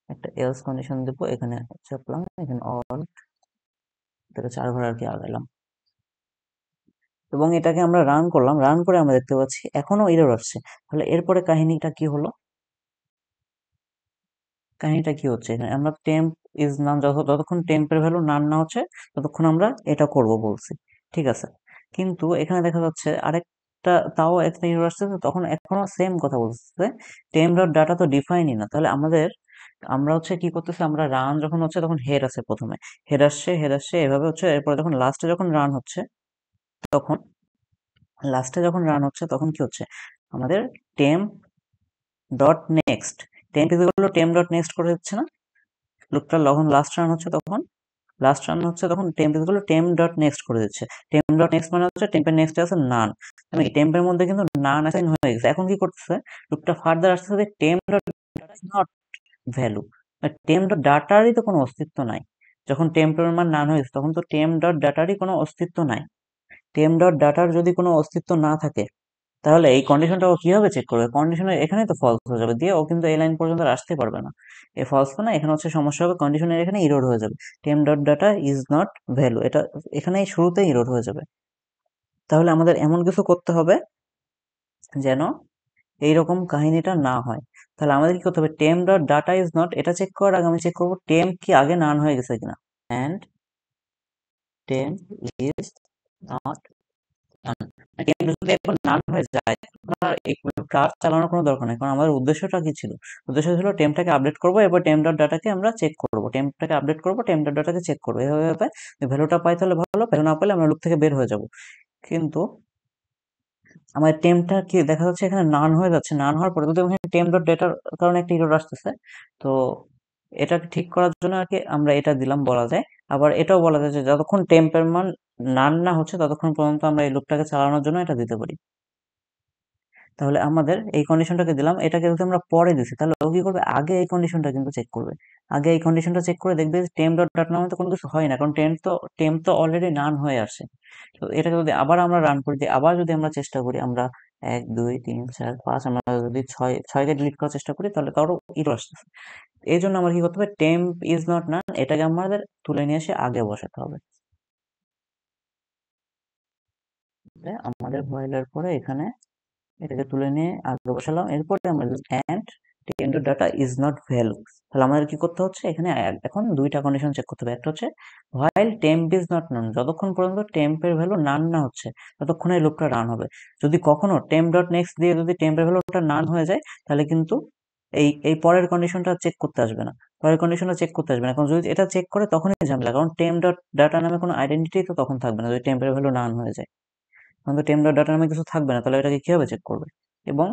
S1: একটা এলস কন্ডিশন দেবো, এখানে চাপলাম, এখানে অল, এটাকে 4 ঘর আর কি আগালাম, এবং এটাকে আমরা রান করলাম। রান করে আমরা দেখতে পাচ্ছি এখনো এরর আসছে। তাহলে এরপরে কাহিনীটা কি হলো, কাহিনীটা কি হচ্ছে এখানে, আমরা টেম্প ইজ নান, যতক্ষণ টেম্পের ভ্যালু নান না হচ্ছে ততক্ষণ আমরা এটা করব বলছি, ঠিক আছে। কিন্তু এখানে দেখা যাচ্ছে আরেকটা, তাও একটা এরর আসছে, তখন এখনো সেম কথা বলতেছে, টেম্প ডট ডাটা তো ডিফাইনই না। তাহলে আমরা হচ্ছে কি করতেছি, আমরা রান যখন হচ্ছে তখন হেড আছে প্রথমে, হেড আসছে এভাবে হচ্ছে, এরপরে যখন লাস্টে যখন রান হচ্ছে তখন তখন কি হচ্ছে, আমাদের temp dot next, temp is হলো টেম্প ডট নেক্সট করে দিচ্ছে না, লুপটা যখন লাস্ট রান হচ্ছে তখন টেম্প ইজ হলো টেম্প ডট নেক্সট করে দিচ্ছে। টেম্প ডট নেক্সট মানে হচ্ছে টেম্পের নেক্সটে আছে নান, মানে টেম্পের মধ্যে কিন্তু নান অ্যাসাইন হয়ে গেছে। এখন কি করতেছে, লুপটা ফার্দার আসতেছে temp dot data is not value, temp dot ডাটারই তো কোনো অস্তিত্ব নাই। যখন টেম্পের মান নান হয়ে গেছে তখন তো টেম্প ডট ডাটারই কোনো অস্তিত্ব নাই। টেম্প ডট ডাটার যদি কোনো অস্তিত্ব না থাকে, তাহলে এই কন্ডিশনটা ও কিভাবে চেক করবে, কন্ডিশনের এখানে তো ফলস হয়ে যাবে, দিয়ে ও কিন্তু এই লাইন পর্যন্ত আর আসতে পারবে না। এই ফলস না, এখানে হচ্ছে সমস্যা হবে, কন্ডিশনের এখানে ইরোড হয়ে যাবে, টেম dot data is not value, এটা এখানেই শুরুতেই ইরোড হয়ে যাবে। তাহলে আমাদের এমন কিছু করতে হবে যেন এইরকম কাহিনীটা না হয়। তাহলে আমাদের কি করতে হবে, টেম ডট ডাটা ইজ নট, এটা চেক করার আগে আমি চেক করবো টেম কি আগে নান হয়ে গেছে কিনা, অ্যান্ড টেম ইজ নট নান। গেম যদি একবার নান হয়ে যায়, আপনার এই কাজ চালানোর কোনো দরকার নেই, কারণ আমাদের উদ্দেশ্যটা কি ছিল, উদ্দেশ্য ছিল টেমটাকে আপডেট করবো, এবার টেম ডট ডাটাকে আমরা চেক করবো, টেমটাকে আপডেট করবো, টেম ডট ডাটাকে চেক করবো, এভাবে ভ্যালুটা পাই তাহলে ভালো, ভ্যালু না পেলে আমরা লুপ থেকে বের হয়ে যাব। কিন্তু আমার টেমটা কি দেখা যাচ্ছে এখানে নান হয়ে যাচ্ছে, নান হওয়ার পরে যদি এখানে টেম ডট ডেটার কারণে একটা এরর আসতেছে, তো এটাকে ঠিক করার জন্য আর কি আমরা এটা দিলাম বলা যায়। আবার এটাও বলা যায় যে যতক্ষণ টেম্পের মান নান না হচ্ছে ততক্ষণ পর্যন্ত আমরা এই লুপটাকে চালানোর জন্য এটা দিতে পারি। তাহলে আমাদের এই কন্ডিশনটাকে দিলাম, এটাকে যদি আমরা পরে দিছি তাহলে ও কি করবে, আগে এই কন্ডিশনটা কিন্তু চেক করবে, আগে এই কন্ডিশনটা চেক করে দেখবে টেম ডট ডট নামে তো কোনো কিছু হয় না, কারণ টেম তো অলরেডি নান হয়ে আসে। তো এটাকে যদি আবার আমরা রান করে দিই, আবার যদি আমরা চেষ্টা করি, আমরা 1 2 3 4 5, আমরা যদি ছয়কে ডিলিট করার চেষ্টা করি, তাহলে তারও ইরো আসতেছে। এই জন্য আমার কি করতে হবে, টেম্প ইজ নট নান, এটাকে আমাদের তুলে নিয়ে এসে আগে বসাতে হবে। আমাদের ভয়েলের পরে এখানে এটাকে তুলে নিয়ে আগে বসালাম, এরপরে আমরা এন্ড টেম dot data is not value. তাহলে আমাদের কি করতে হচ্ছে, এখানে এখন দুইটা কন্ডিশন চেক করতে হবে, একটা হচ্ছে while temp is not none, যতক্ষণ পর্যন্ত টেম্পের ভ্যালু নান না হচ্ছে ততক্ষণ এই লুপটা রান হবে। যদি কখনো টেম্প ডট নেক্সট দিয়ে যদি টেম্পের ভ্যালুটা নান হয়ে যায়, তাহলে কিন্তু এই এই পরের কন্ডিশনটা চেক করতে আসবে না, পরের কন্ডিশনটা চেক করতে আসবে না, কারণ যদি এটা চেক করে তখনই ঝামেলা, কারণ টেম ডট ডাটা নামে কোনো আইডেন্টিটি তো তখন থাকবে না যদি টেম্পের ভ্যালু নান হয়ে যায়, তখন তো টেম ডট ডাটা নামে কিছু থাকবে না, তাহলে এটাকে কিভাবে চেক করবে। এবং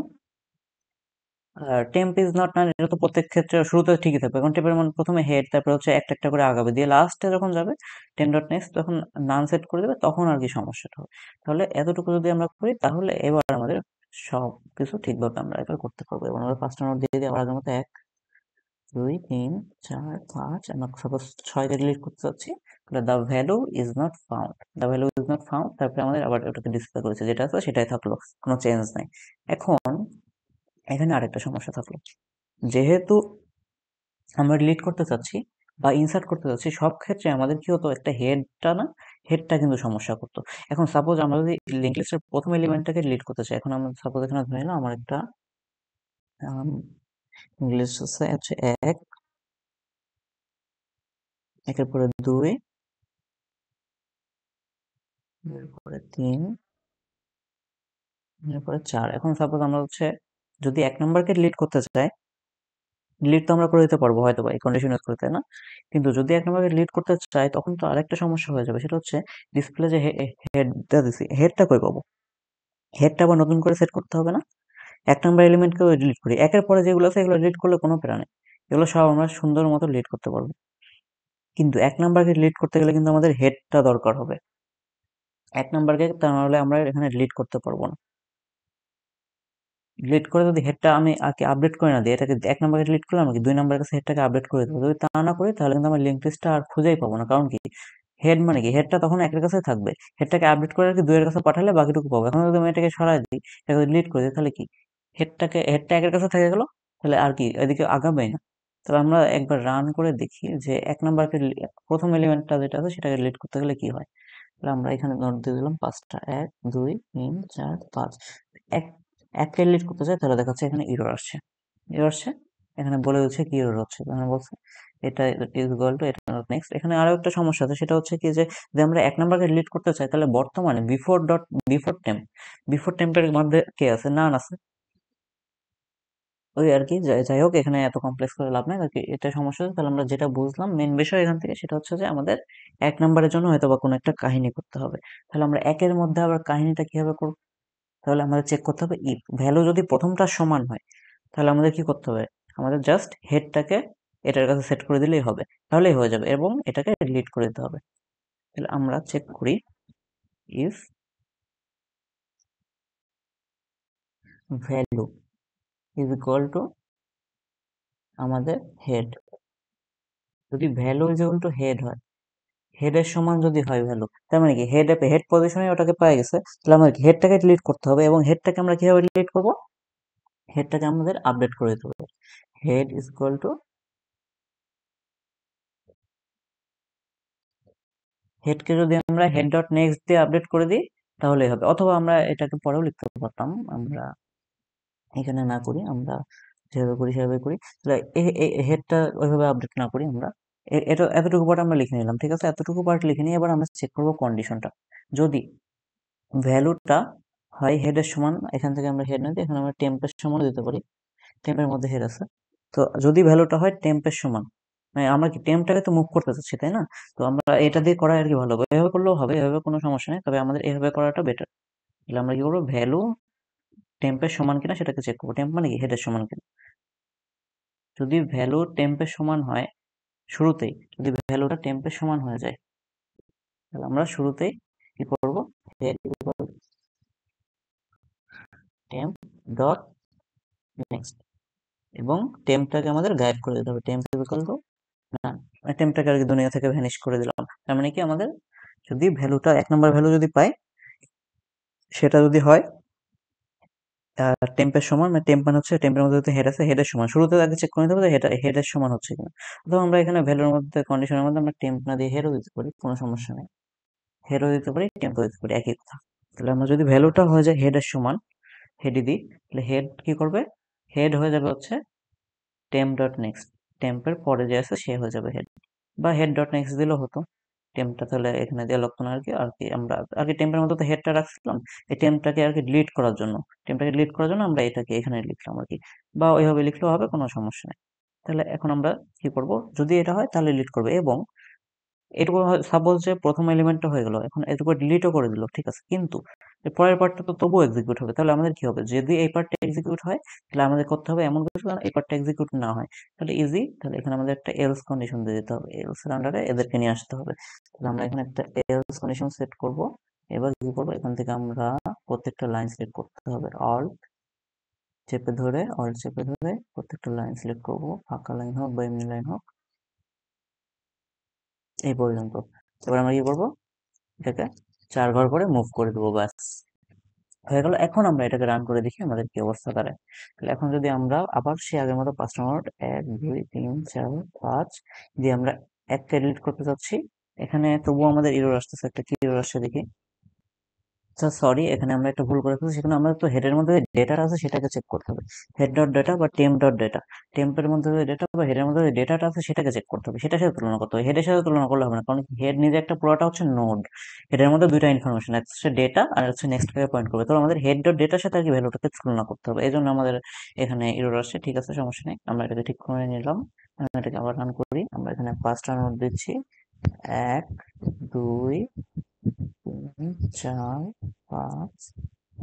S1: টেম্প ইজ নট নান, এটা তো প্রত্যেক ক্ষেত্রে শুরুতে ঠিকই থাকবে, কারণ টেম্পের মান প্রথমে হেড, তারপরে হচ্ছে একটা একটা করে আগাবে, দিয়ে লাস্টে যখন যাবে টেম ডট নেক্সট তখন নান সেট করে দেবে, তখন আর কি সমস্যাটা হবে। তাহলে এতটুকু যদি আমরা করি, তাহলে এবার আমাদের সব কিছু ঠিকভাবে আমরা এবার করতে পারবো। এবং আমরা পাঁচটা নোট দিয়ে দিই আবার আগের মতো, 1 2 3 4 5, আমরা সাপোজ 6কে ডিলিট করতে চাচ্ছি, তাহলে the value is not found, the value is not found, তারপরে আমাদের আবার ওটাকে ডিসপ্লে করেছে, যেটা আছে সেটাই থাকলো, কোনো চেঞ্জ নাই। এখন এখানে আরেকটা সমস্যা থাকলো, যেহেতু আমরা ডিলিট করতে চাচ্ছি বা ইনসার্ট করতে চাচ্ছি, সব ক্ষেত্রে আমাদের কি হতো, একটা হেডটা না, হেডটা কিন্তু সমস্যা করতো। এখন সাপোজ আমরা যদি লিঙ্ক লিস্টের প্রথম এলিমেন্টটাকে ডিলিট করতে চাই, এখন আমরা সাপোজ এখানে ধরে নিলাম আমার একটা ইংলিশ আছে হচ্ছে এক, একের পরে 2, এরপরে 3, এরপরে 4। এখন সাপোজ আমরা হচ্ছে যদি 1 নম্বরকে ডিলিট করতে চাই, ডিলিট তো আমরা করে দিতে পারবো হয়তো বা এই কন্ডিশন ইউজ করে, তাই না? কিন্তু যদি 1 নম্বরকে ডিলিট করতে চাই তখন তো আরেকটা সমস্যা হয়ে যাবে, সেটা হচ্ছে ডিসপ্লে যে হেডটা দিছি, হেডটা কই পাবো, হেডটা আবার নতুন করে সেট করতে হবে না? 1 নম্বর এলিমেন্টকে ডিলিট করি, একের পরে যেগুলো আছে এগুলো ডিলিট করলে কোনো প্যারা নেই, এগুলো সব আমরা সুন্দর মতো ডিলিট করতে পারবো। কিন্তু 1 নাম্বারকে ডিলিট করতে গেলে কিন্তু আমাদের হেডটা দরকার হবে। 1 নাম্বারকে, তা নাহলে আমরা এখানে ডিলিট করতে পারবো না। ডিলিট করে যদি হেডটা আমি আগে আপডেট করে না দিই, এটাকে 1 নাম্বারকে ডিলিট করলাম কি 2 নাম্বারের কাছে হেডটাকে আপডেট করে দেবো। যদি তা না করি তাহলে কিন্তু আমরা লিঙ্ক লিস্টটা আর খুঁজেই পাবো না। কারণ কি, হেড মানে কি, হেডটা তখন একের কাছে থাকবে। হেডটাকে আপডেট করে আর কি 2 এর কাছে পাঠালে বাকিটুকু পাবো। এখন যদি আমি এটাকে সরাই দিই, এটাকে ডিলিট করে দিই, তাহলে কি হেডটা একের কাছে থেকে গেল, তাহলে আর কি এদিকে আগাবেই না। তাহলে আমরা একবার রান করে দেখি যে 1 নাম্বারকে প্রথম এলিমেন্টটা যেটা আছে সেটাকে ডিলিট করতে গেলে কি হয়। তাহলে আমরা এখানে নোট দিয়ে দিলাম 5টা, 1 2 3 4 5। এক এককে ডিলিট করতে চাই, তাহলে দেখাচ্ছে এখানে এরর আসছে। এরর আসছে, এখানে বলে দিচ্ছে কি এরর হচ্ছে। এখানে বলছে এটা ইজ ইকুয়াল টু এটা নট নেক্সট। এখানে আরো একটা সমস্যা আছে, সেটা হচ্ছে কি যে যদি আমরা 1 নাম্বারকে ডিলিট করতে চাই, তাহলে বর্তমানে বিফোর টেম্পের মধ্যে কে আছে, নান আছে। ওই আর কি, যাই হোক, এখানে এত কমপ্লেক্স করে লাভ নাই আর কি, এটা সমস্যা হচ্ছে। তাহলে আমরা যেটা বুঝলাম মেন বিষয় এখান থেকে, সেটা হচ্ছে যে আমাদের 1 নাম্বারের জন্য হয়তো বা কোনো একটা কাহিনী করতে হবে। তাহলে আমরা একের মধ্যে আবার কাহিনীটা কিভাবে করবো? তাহলে আমাদের চেক করতে হবে ইফ ভ্যালু যদি প্রথমটা সমান হয়, তাহলে আমাদের কি করতে হবে, আমাদের জাস্ট হেডটাকে এটার কাছে সেট করে দিলেই হবে, তাহলেই হয়ে যাবে, এবং এটাকে ডিলিট করে দিতে হবে। তাহলে আমরা চেক করি if value is equal two আমাদের হেড। যদি value is equal to head হয়, হেডের সমান যদি হয় ভ্যালু, তার মানে কি হেড পজিশনে ওটাকে পেয়ে গেছে, তাহলে আমাদের হেডটাকে ডিলিট করতে হবে। এবং হেডটাকে আমরা কিভাবে ডিলিট করব, হেডটাকে আমাদের আপডেট করে দিতে হবে। হেড ইজ ইকুয়াল টু, হেডকে যদি আমরা হেড ডট নেক্সট দিয়ে আপডেট করে দিই তাহলেই হবে, অথবা আমরা এটাকে পরেও লিখতে পারতাম, আমরা এখানে না করি, আমরা যেভাবে করি সেভাবে করি। তাহলে হেডটা ওইভাবে আপডেট না করি, আমরা এটা এতটুকু পার্ট আমরা লিখে নিলাম, ঠিক আছে। এতটুকু পার্ট লিখে নিয়ে এবার আমরা চেক করবো কন্ডিশনটা। যদি ভ্যালুটা হয় হেডের সমান, এখান থেকে আমরা হেড না দিই, এখানে আমরা টেম্পের সমান দিতে পারি, টেম্পের মধ্যে হেড আছে। তো যদি ভ্যালুটা হয় টেম্পের সমান, মানে আমরা কি টেম্পটাকে তো মুভ করতে চাচ্ছি, তাই না? তো আমরা এটা দিয়ে করা আর কি ভালো হবে, এভাবে করলেও হবে, এভাবে কোনো সমস্যা নেই, তবে আমাদের এভাবে করাটা বেটার। তাহলে আমরা কি করবো, ভ্যালু টেম্পের সমান কিনা সেটাকে চেক করবো। টেম্প মানে কি, হেডের সমান কিনা। যদি ভ্যালু টেম্পের সমান হয়, শুরুতেই যদি ভ্যালুটা টেম্পের সমান হয়ে যায়, তাহলে আমরা শুরুতেই কি করবো, হেড টেম্প ডট নেক্সট, এবং টেম্পটাকে আমাদের গায়েব করে দিতে হবে। টেম্প ইকুয়াল টু না, টেম্পটাকে আর কি দুনিয়া থেকে ভ্যানিশ করে দিলাম। তার মানে কি, আমাদের যদি ভ্যালুটা 1 নম্বর ভ্যালু যদি পাই, সেটা যদি হয় টেম্পের সমান, মানে টেম্প মানে হচ্ছে টেম্পের মধ্যে যদি হেড আছে, হেডের সমান, শুরুতে আগে চেক করে নিতে হবে যে হেডের সমান হচ্ছে কিনা। অথবা আমরা এখানে ভ্যালুর মধ্যে কন্ডিশনের মধ্যে আমরা টেম্প না দিয়ে হেডও দিতে পারি, কোনো সমস্যা নেই। হেডও দিতে পারি, টেম্পও দিতে পারি, একই কথা। তাহলে আমরা যদি ভ্যালুটা হয়ে যায় হেডের সমান, হেডই দিই, তাহলে হেড কি করবে, হেড হয়ে যাবে হচ্ছে টেম্প ডট নেক্সট, টেম্পের পরে যে আছে সে হয়ে যাবে হেড, বা হেড ডট নেক্সট দিলেও হতো। টেম্পটা তাহলে এখানে দেওয়া লাগতো না আর কি। আমরা আর কি টেম্পের মধ্যে তো হেডটা রাখছিলাম, এই টেম্পটাকে আর কি ডিলিট করার জন্য, আমরা এটাকে এখানে লিখলাম আর কি, বা ওইভাবে লিখলেও হবে, কোনো সমস্যা নেই। তাহলে এখন আমরা কি করব, যদি এটা হয় তাহলে ডিলিট করবে, এবং এটুকু সাপোজ যে প্রথম এলিমেন্টটা হয়ে গেল, এখন এটুকু ডিলিটও করে দিল, ঠিক আছে, কিন্তু এর পরের পার্টটা তো তবুও এক্সিকিউট হবে। তাহলে আমাদের কি হবে, যদি এই পার্টটা এক্সিকিউট হয়, তাহলে আমাদের করতে হবে এমন কিছু যেন এই পার্টটা এক্সিকিউট না হয়। তাহলে ইজি, তাহলে এখানে আমাদের একটা এলস কন্ডিশন দিয়ে দিতে হবে, এলস এর আন্ডারে এদেরকে নিয়ে আসতে হবে। তাহলে আমরা এখানে একটা এলস কন্ডিশন সেট করব। এবার কি করবো, এখান থেকে আমরা প্রত্যেকটা লাইন সিলেক্ট করতে হবে, অল্ট চেপে ধরে প্রত্যেকটা লাইন সিলেক্ট করব, ফাঁকা লাইন হোক বা এমনি লাইন হোক, এই পর্যন্ত। এবার আমরা কি করবো, এটাকে 4 ঘর করে মুভ করে দেবো, ব্যাস হয়ে গেল। এখন আমরা এটাকে রান করে দেখি আমাদের কি অবস্থা দাঁড়ায়। তাহলে এখন যদি আমরা আবার সে আগের মতো 5টা নোট 1 2 3 4 5 দিয়ে আমরা একটা ডিলিট করতে চাচ্ছি, এখানে তবুও আমাদের এরর আসতেছে, একটা কি এরর আসছে দেখি। আচ্ছা সরি, এখানে আমরা একটা ভুল করে ফেলছি, সেখানে আমাদের তো হেডের মধ্যে ডেটা আছে সেটাকে চেক করতে হবে, হেড ডট ডেটা বা টেম্প ডট ডেটা, টেম্পের মধ্যে যে ডেটা বা হেডের মধ্যে যে ডেটাটা আছে সেটাকে চেক করতে হবে, সেটার সাথে তুলনা করতে হবে। হেডের সাথে তুলনা করলে হবে না, কারণ হেড নিজে একটা পুরোটা হচ্ছে নোড, হেডের মধ্যে দুইটা ইনফরমেশন, একটা হচ্ছে ডেটা আর হচ্ছে নেক্সট থেকে পয়েন্ট করবে। তো আমাদের হেড ডট ডেটার সাথে আর কি ভ্যালুটাকে তুলনা করতে হবে, এই জন্য আমাদের এখানে এরর আসছে। ঠিক আছে, সমস্যা নেই, আমরা এটাকে ঠিক করে নিলাম। আমি এটাকে আবার রান করি, আমরা এখানে 5টা নোট দিচ্ছি, 1 2 3 4 5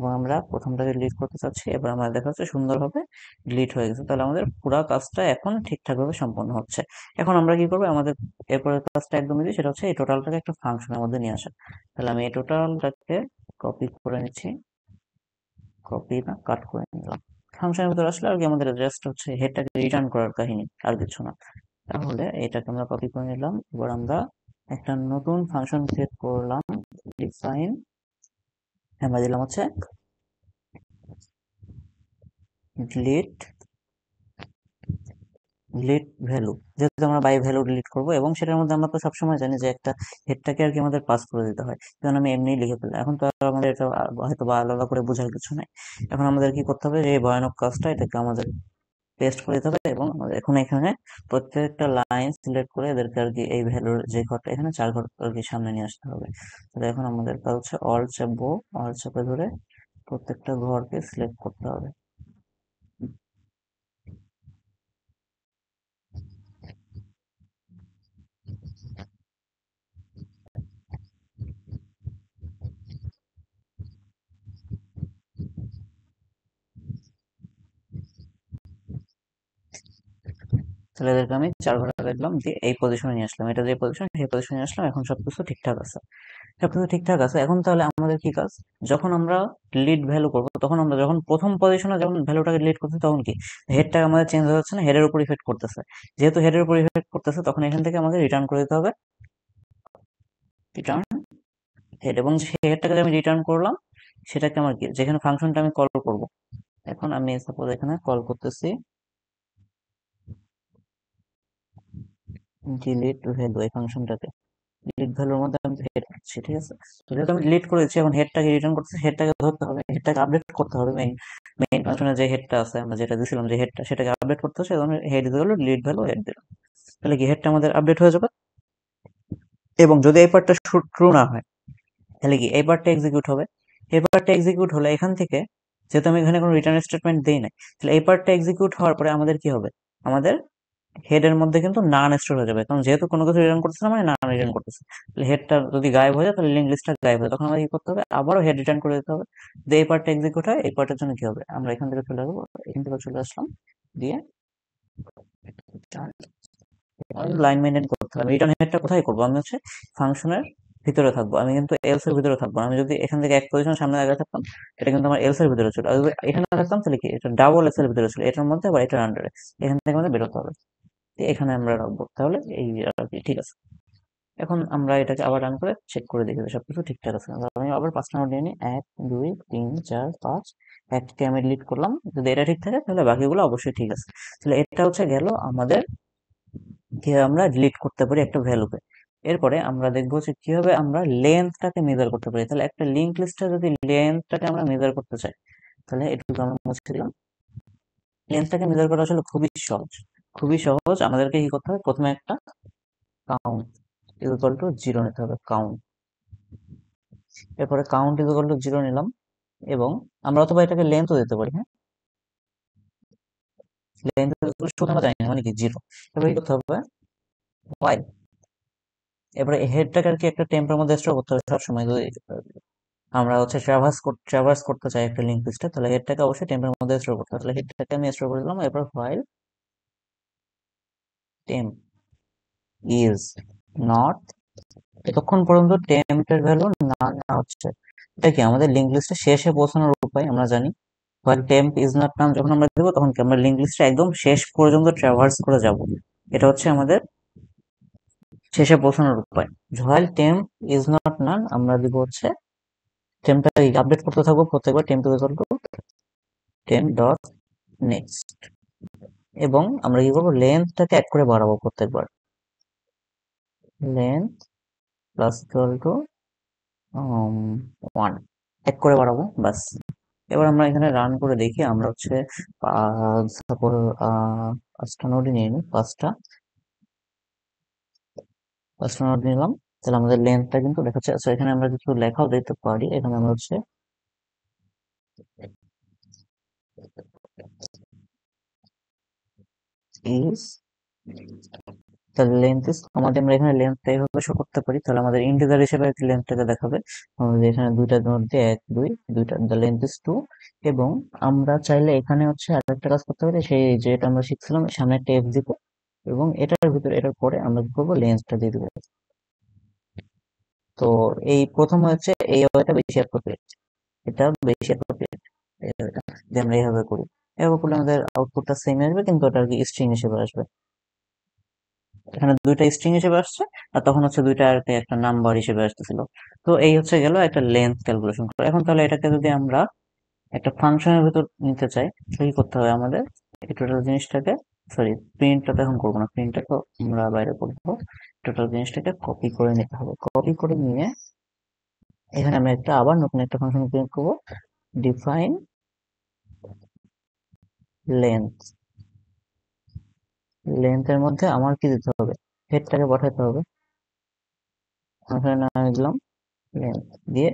S1: এবং আমরা প্রথমটাকে ডিলিট করতে চাচ্ছি। এবার আমরা দেখা যাচ্ছে সুন্দরভাবে ডিলিট হয়ে গেছে। তাহলে আমাদের পুরো কাজটা এখন ঠিকঠাকভাবে সম্পন্ন হচ্ছে। এখন আমরা কি করবো, আমাদের এরপরের কাজটা একদম ইজি, সেটা হচ্ছে এই টোটালটাকে একটা ফাংশনের মধ্যে নিয়ে আসা। তাহলে আমি এই টোটালটাকে কপি করে নিচ্ছি, কপি না কাট করে নিলাম। ফাংশনের ভিতরে আসলে আর কি আমাদের জাস্ট হচ্ছে হেডটাকে রিটার্ন করার কাহিনী, আর কিছু না। তাহলে এটাকে আমরা কপি করে নিলাম। এবার আমরা একটা নতুন ফাংশন ক্রিয়েট করলাম, ডিফাইন, আমরা দিলাম হচ্ছে ডিলিট ডিলিট ভ্যালু, যেহেতু আমরা বাই ভ্যালু ডিলিট করবো এবং সেটার মধ্যে আমরা তো সবসময় জানি যে একটা হেডটাকে আর কি আমাদের পাস করে দিতে হয়, যেমন আমি এমনি লিখে ফেললাম। এখন তো আর আমাদের এটা হয়তো বা আলাদা করে বোঝার কিছু নাই। এখন আমাদের কি করতে হবে, যে ভয়ানক কাজটা এটাকে আমাদের পেস্ট করে দিতে হবে এবং এখন এখানে প্রত্যেকটা লাইন সিলেক্ট করে এদেরকে আর কি এই ভ্যালুর যে ঘরটা এখানে 4 ঘর আর কি সামনে নিয়ে আসতে হবে। তাহলে এখন আমাদের কাজ হচ্ছে অল চাপবো, অল চাপে ধরে প্রত্যেকটা ঘরকে সিলেক্ট করতে হবে। তাহলে এদেরকে আমি 4 ঘন্টা দেখলাম, দিয়ে এই পজিশনে নিয়ে আসলাম, এটা যে পজিশন সেই পজিশনে নিয়ে আসলাম। এখন সবকিছু ঠিকঠাক আছে, সবকিছু ঠিকঠাক আছে। এখন তাহলে আমাদের কি কাজ, যখন আমরা ডিলিট ভ্যালু করবো, তখন আমরা যখন প্রথম পজিশনে যখন ভ্যালুটাকে ডিলিট করছি, তখন কি হেডটা আমাদের চেঞ্জ হয়ে যাচ্ছে না, হেডের উপর ইফেক্ট করতেছে। যেহেতু হেডের উপর ইফেক্ট করতেছে, তখন এখান থেকে আমাদের রিটার্ন করে দিতে হবে রিটার্ন হেড। এবং সেই হেডটাকে আমি রিটার্ন করলাম, সেটাকে আমার কি, যেখানে ফাংশনটা আমি কল করব, এখন আমি সাপোজ এখানে কল করতেছি ডিলিট ভ্যালু, এই ফাংশনটাকে ডিলিট ভ্যালুর মধ্যে আমি হেড করছি, ঠিক আছে। তো যেহেতু আমি ডিলিট করেছি, এখন হেডটাকে রিটার্ন করতেছি, হেডটাকে ধরতে হবে, হেডটাকে আপডেট করতে হবে। মেইন মেইন ফাংশনে যে হেডটা আছে, আমরা যেটা দিছিলাম যে হেডটা, সেটাকে আপডেট করতে হচ্ছে। এবং হেড দিতে হলো ডিলিট ভ্যালু হেড দিলাম, তাহলে কি হেডটা আমাদের আপডেট হয়ে যাবে। এবং যদি এই পার্টটা ট্রু না হয়, তাহলে কি এই পার্টটা এক্সিকিউট হবে। এই পার্টটা এক্সিকিউট হলে এখান থেকে, যেহেতু আমি এখানে কোনো রিটার্ন স্টেটমেন্ট দিই নাই, তাহলে এই পার্টটা এক্সিকিউট হওয়ার পরে আমাদের কি হবে, আমাদের হেডের মধ্যে কিন্তু নান স্টোর হয়ে যাবে, কারণ যেহেতু কোনো কিছু রিটার্ন করতেছে না, মানে নান রিটার্ন করতেছে। তাহলে হেডটা যদি গায়েব হয়ে যায়, তাহলে লিঙ্ক লিস্টটা গায়েব হয়, তখন আমাদের কি করতে হবে, আবারও হেড রিটার্ন করে দিতে হবে। যদি এই পার্টটা এক্সিকিউট হয়, এই পার্টের জন্য কি হবে, আমরা এখান থেকে চলে আসবো, এখান থেকে চলে আসলাম, দিয়ে লাইন মেনটেন করতে হবে। রিটার্ন হেডটা কোথায় করবো, আমি হচ্ছে ফাংশনের ভিতরে থাকবো, আমি কিন্তু এলস এর ভিতরে থাকবো না। আমি যদি এখান থেকে এক পজিশন সামনে আগে থাকতাম, এটা কিন্তু আমার এলস এর ভিতরে ছিল। আর যদি এখানে থাকতাম, তাহলে কি এটা ডাবল এস এর ভিতরে ছিল, এটার মধ্যে আবার এটার আন্ডারে, এখান থেকে আমাদের বেরোতে হবে। তো এখানে আমরা রাখবো, তাহলে এই আর কি ঠিক আছে। এখন আমরা এটাকে আবার রান করে চেক করে দেখি যে সবকিছু ঠিকঠাক আছে। আমি আবার 5টা নোট নিয়ে নিই, 1 2 3 4 5, একটাকে আমি ডিলিট করলাম। যদি এটা ঠিক থাকে, তাহলে বাকিগুলো অবশ্যই ঠিক আছে। তাহলে এটা হচ্ছে গেল আমাদের কিভাবে আমরা ডিলিট করতে পারি একটা ভ্যালুকে। এরপরে আমরা দেখবো যে কিভাবে আমরা লেন্থটাকে মেজার করতে পারি। তাহলে একটা লিঙ্ক লিস্টে যদি লেন্থটাকে আমরা মেজার করতে চাই, তাহলে এটুকু আমরা মুছে দিলাম। লেন্থটাকে মেজার করা আসলে খুবই সহজ, খুবই সহজ। আমাদেরকে কি করতে হবে, প্রথমে একটা কাউন্ট ইকুয়াল টু 0 নিতে হবে, কাউন্ট। এরপরে কাউন্ট ইকুয়াল টু 0 নিলাম, এবং আমরা অথবা এটাকে লেন্থও দিতে পারি, হ্যাঁ। লেন্থ শুধু আমরা জানি না মানে কি 0। এবার কি করতে হবে, ওয়াই। এবারে হেডটাকে আর কি একটা টেম্পের মধ্যে স্টোর করতে হবে সবসময়। যদি আমরা হচ্ছে ট্রাভার্স করতে চাই একটা লিঙ্ক লিস্টে, তাহলে হেডটাকে অবশ্যই টেম্পের মধ্যে স্টোর করতে হবে। তাহলে হেডটাকে আমি স্টোর করে দিলাম। এরপর ফাইল টেম্প ইজ নট, এতক্ষণ পর্যন্ত টেম্পের ভ্যালু না নেওয়া হচ্ছে। এটা কি আমাদের লিঙ্ক লিস্টে শেষে পৌঁছানোর উপায়, আমরা জানি। ফাইল টেম্প ইজ নট নাম যখন আমরা দেবো, তখন কি আমরা লিঙ্ক লিস্টে একদম শেষ পর্যন্ত ট্রাভার্স করে যাব। এটা হচ্ছে আমাদের শেষে পৌঁছানোর উপায়। While temp is not none আমরা দিব হচ্ছে, টেম্পটা আপডেট করতে থাকবো প্রত্যেকবার, temp equal to temp dot next. এবং আমরা কি করবো, লেন্থটাকে এক করে বাড়াবো প্রত্যেকবার, লেন্থ প্লাস ইকুয়াল টু 1, এক করে বাড়াবো বাস। এবার আমরা এখানে রান করে দেখি, আমরা হচ্ছে সাপোজ 5টা নোড নিয়ে নিই, পাঁচটা নোড নিলাম। তাহলে আমাদের লেন্থটা কিন্তু দেখাচ্ছে। আচ্ছা, এখানে আমরা কিছু লেখাও দিতে পারি। এখানে আমরা হচ্ছে is তাহলে লেন্থ ইজ আমাদের আমরা এখানে লেন্থটা এইভাবে শো করতে পারি, তাহলে আমাদের ইন্টিজার হিসেবে লেন্থটাকে দেখাবে আমাদের এখানে দুইটার মধ্যে এক দুই দুইটা, দ্য লেন্থ ইজ টু। এবং আমরা চাইলে এখানে হচ্ছে আরেকটা কাজ করতে পারি, সেই যেটা আমরা শিখছিলাম সামনে একটা এফ দিব, এবং এটার ভিতরে এটার পরে আমরা কি করবো, লেন্থটা দিয়ে দিব। তো এই প্রথম হচ্ছে এই ওয়েটা বেশি অ্যাপ্রোপ্রিয়েট, এটা বেশি অ্যাপ্রোপ্রিয়েট যে আমরা এইভাবে করি। এভাবে করলে আমাদের আউটপুটটা সেম আসবে, কিন্তু ওটা আর কি স্ট্রিং হিসেবে আসবে। এখানে দুইটা স্ট্রিং হিসেবে আসছে, আর তখন হচ্ছে দুইটা আর কি একটা নাম্বার হিসেবে আসতেছিল। তো এই হচ্ছে গেল একটা লেন্থ ক্যালকুলেশন করা। এখন তাহলে এটাকে যদি আমরা একটা ফাংশনের ভিতর নিতে চাই, তাহলে কি করতে হবে আমাদের, এই টোটাল জিনিসটাকে, সরি প্রিন্টটা তো এখন করবো না, প্রিন্টটা তো আমরা বাইরে করবো। টোটাল জিনিসটাকে কপি করে নিতে হবে, কপি করে নিয়ে এখানে আমরা একটা আবার নতুন একটা ফাংশন প্রিন্ট করবো, ডিফাইন লেন্থ। লেন্থের মধ্যে আমার কি দিতে হবে, হেডটাকে পাঠাতে হবে। এখানে নাম দিলাম লেন্থ দিয়ে,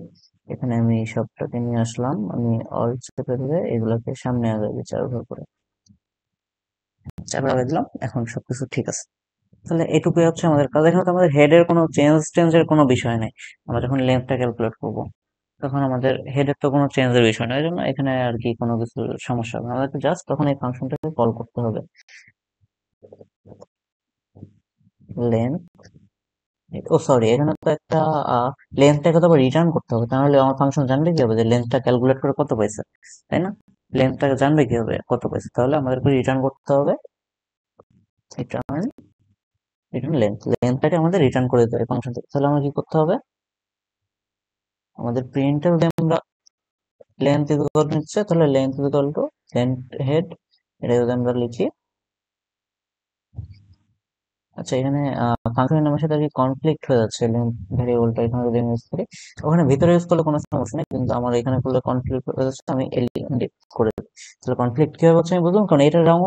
S1: এখানে আমি সবটাকে নিয়ে আসলাম, আমি অল চেপে ধরে এগুলোকে সামনে আগে চার ভাগ করে চার ভাগ দিলাম। এখন সবকিছু ঠিক আছে। তাহলে এটুকুই হচ্ছে আমাদের কাজ। এখানে তো আমাদের হেডের কোনো চেঞ্জের কোনো বিষয় নাই। আমরা যখন লেন্থটা ক্যালকুলেট করব, তখন আমাদের হেডের তো কোনো চেঞ্জের বিষয় নয়, এই জন্য এখানে আর কি কোনো কিছু সমস্যা হবে না। আমাদেরকে জাস্ট তখন এই ফাংশনটাকে কল করতে হবে, লেন্থ। ও সরি, এখানে তো একটা লেন্থটাকে তো আবার রিটার্ন করতে হবে, তাহলে আমার ফাংশন জানবে কি হবে যে লেন্থটা ক্যালকুলেট করে কত পাইছে, তাই না? লেন্থটাকে জানবে কি হবে কত পাইছে, তাহলে আমাদেরকে রিটার্ন করতে হবে রিটার্ন রিটার্ন লেন্থ। লেন্থটাকে আমাদের রিটার্ন করে দিতে হবে ফাংশন থেকে। তাহলে আমরা কি করতে হবে, আমাদের প্রিন্টে যদি আমরা লেন্থ ইকুয়াল নিচ্ছে, তাহলে length equal to length head, এটা যদি আমরা লিখি। আচ্ছা, এখানে ফাংশনের নামের সাথে আর কি কনফ্লিক্ট হয়ে যাচ্ছে লেন্থ ভেরিয়েবলটা, এখানে যদি আমি ইউজ করি, ওখানে ভিতরে ইউজ করলে কোনো সমস্যা নেই, কিন্তু আমার এখানে করলে কনফ্লিক্ট হয়ে যাচ্ছে, আমি এলিমেন্ট করে দিই। তাহলে কনফ্লিক্ট কিভাবে হচ্ছে আমি বুঝলাম, কারণ এটার রং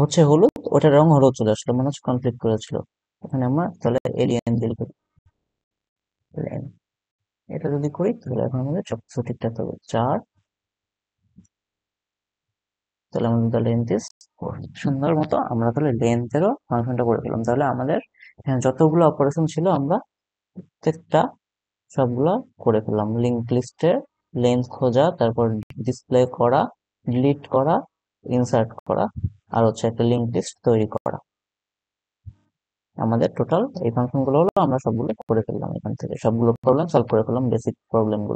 S1: হচ্ছে হলুদ, ওটার রং হলুদ চলে আসলো, মনে হচ্ছে কনফ্লিক্ট করেছিল। এখানে আমরা তাহলে এলিয়েন দিয়ে লিখি, এটা যদি করি তাহলে এখন আমাদের সবকিছু ঠিকঠাক হবে। চার, তাহলে আমাদের তাহলে লেন্থ ইজ 4। সুন্দর মতো আমরা তাহলে লেন্থেরও ফাংশনটা করে ফেললাম। তাহলে আমাদের এখানে যতগুলো অপারেশন ছিল আমরা প্রত্যেকটা সবগুলো করে ফেললাম। লিঙ্ক লিস্টের লেন্থ খোঁজা, তারপর ডিসপ্লে করা, ডিলিট করা, ইনসার্ট করা, আর হচ্ছে একটা লিঙ্ক লিস্ট তৈরি করা। আমাদের টোটাল এই ফাংশন গুলো হলো, আমরা সবগুলো করে ফেললাম, এখান থেকে সবগুলো প্রবলেম সলভ করে ফেললাম, বেসিক প্রবলেম গুলো।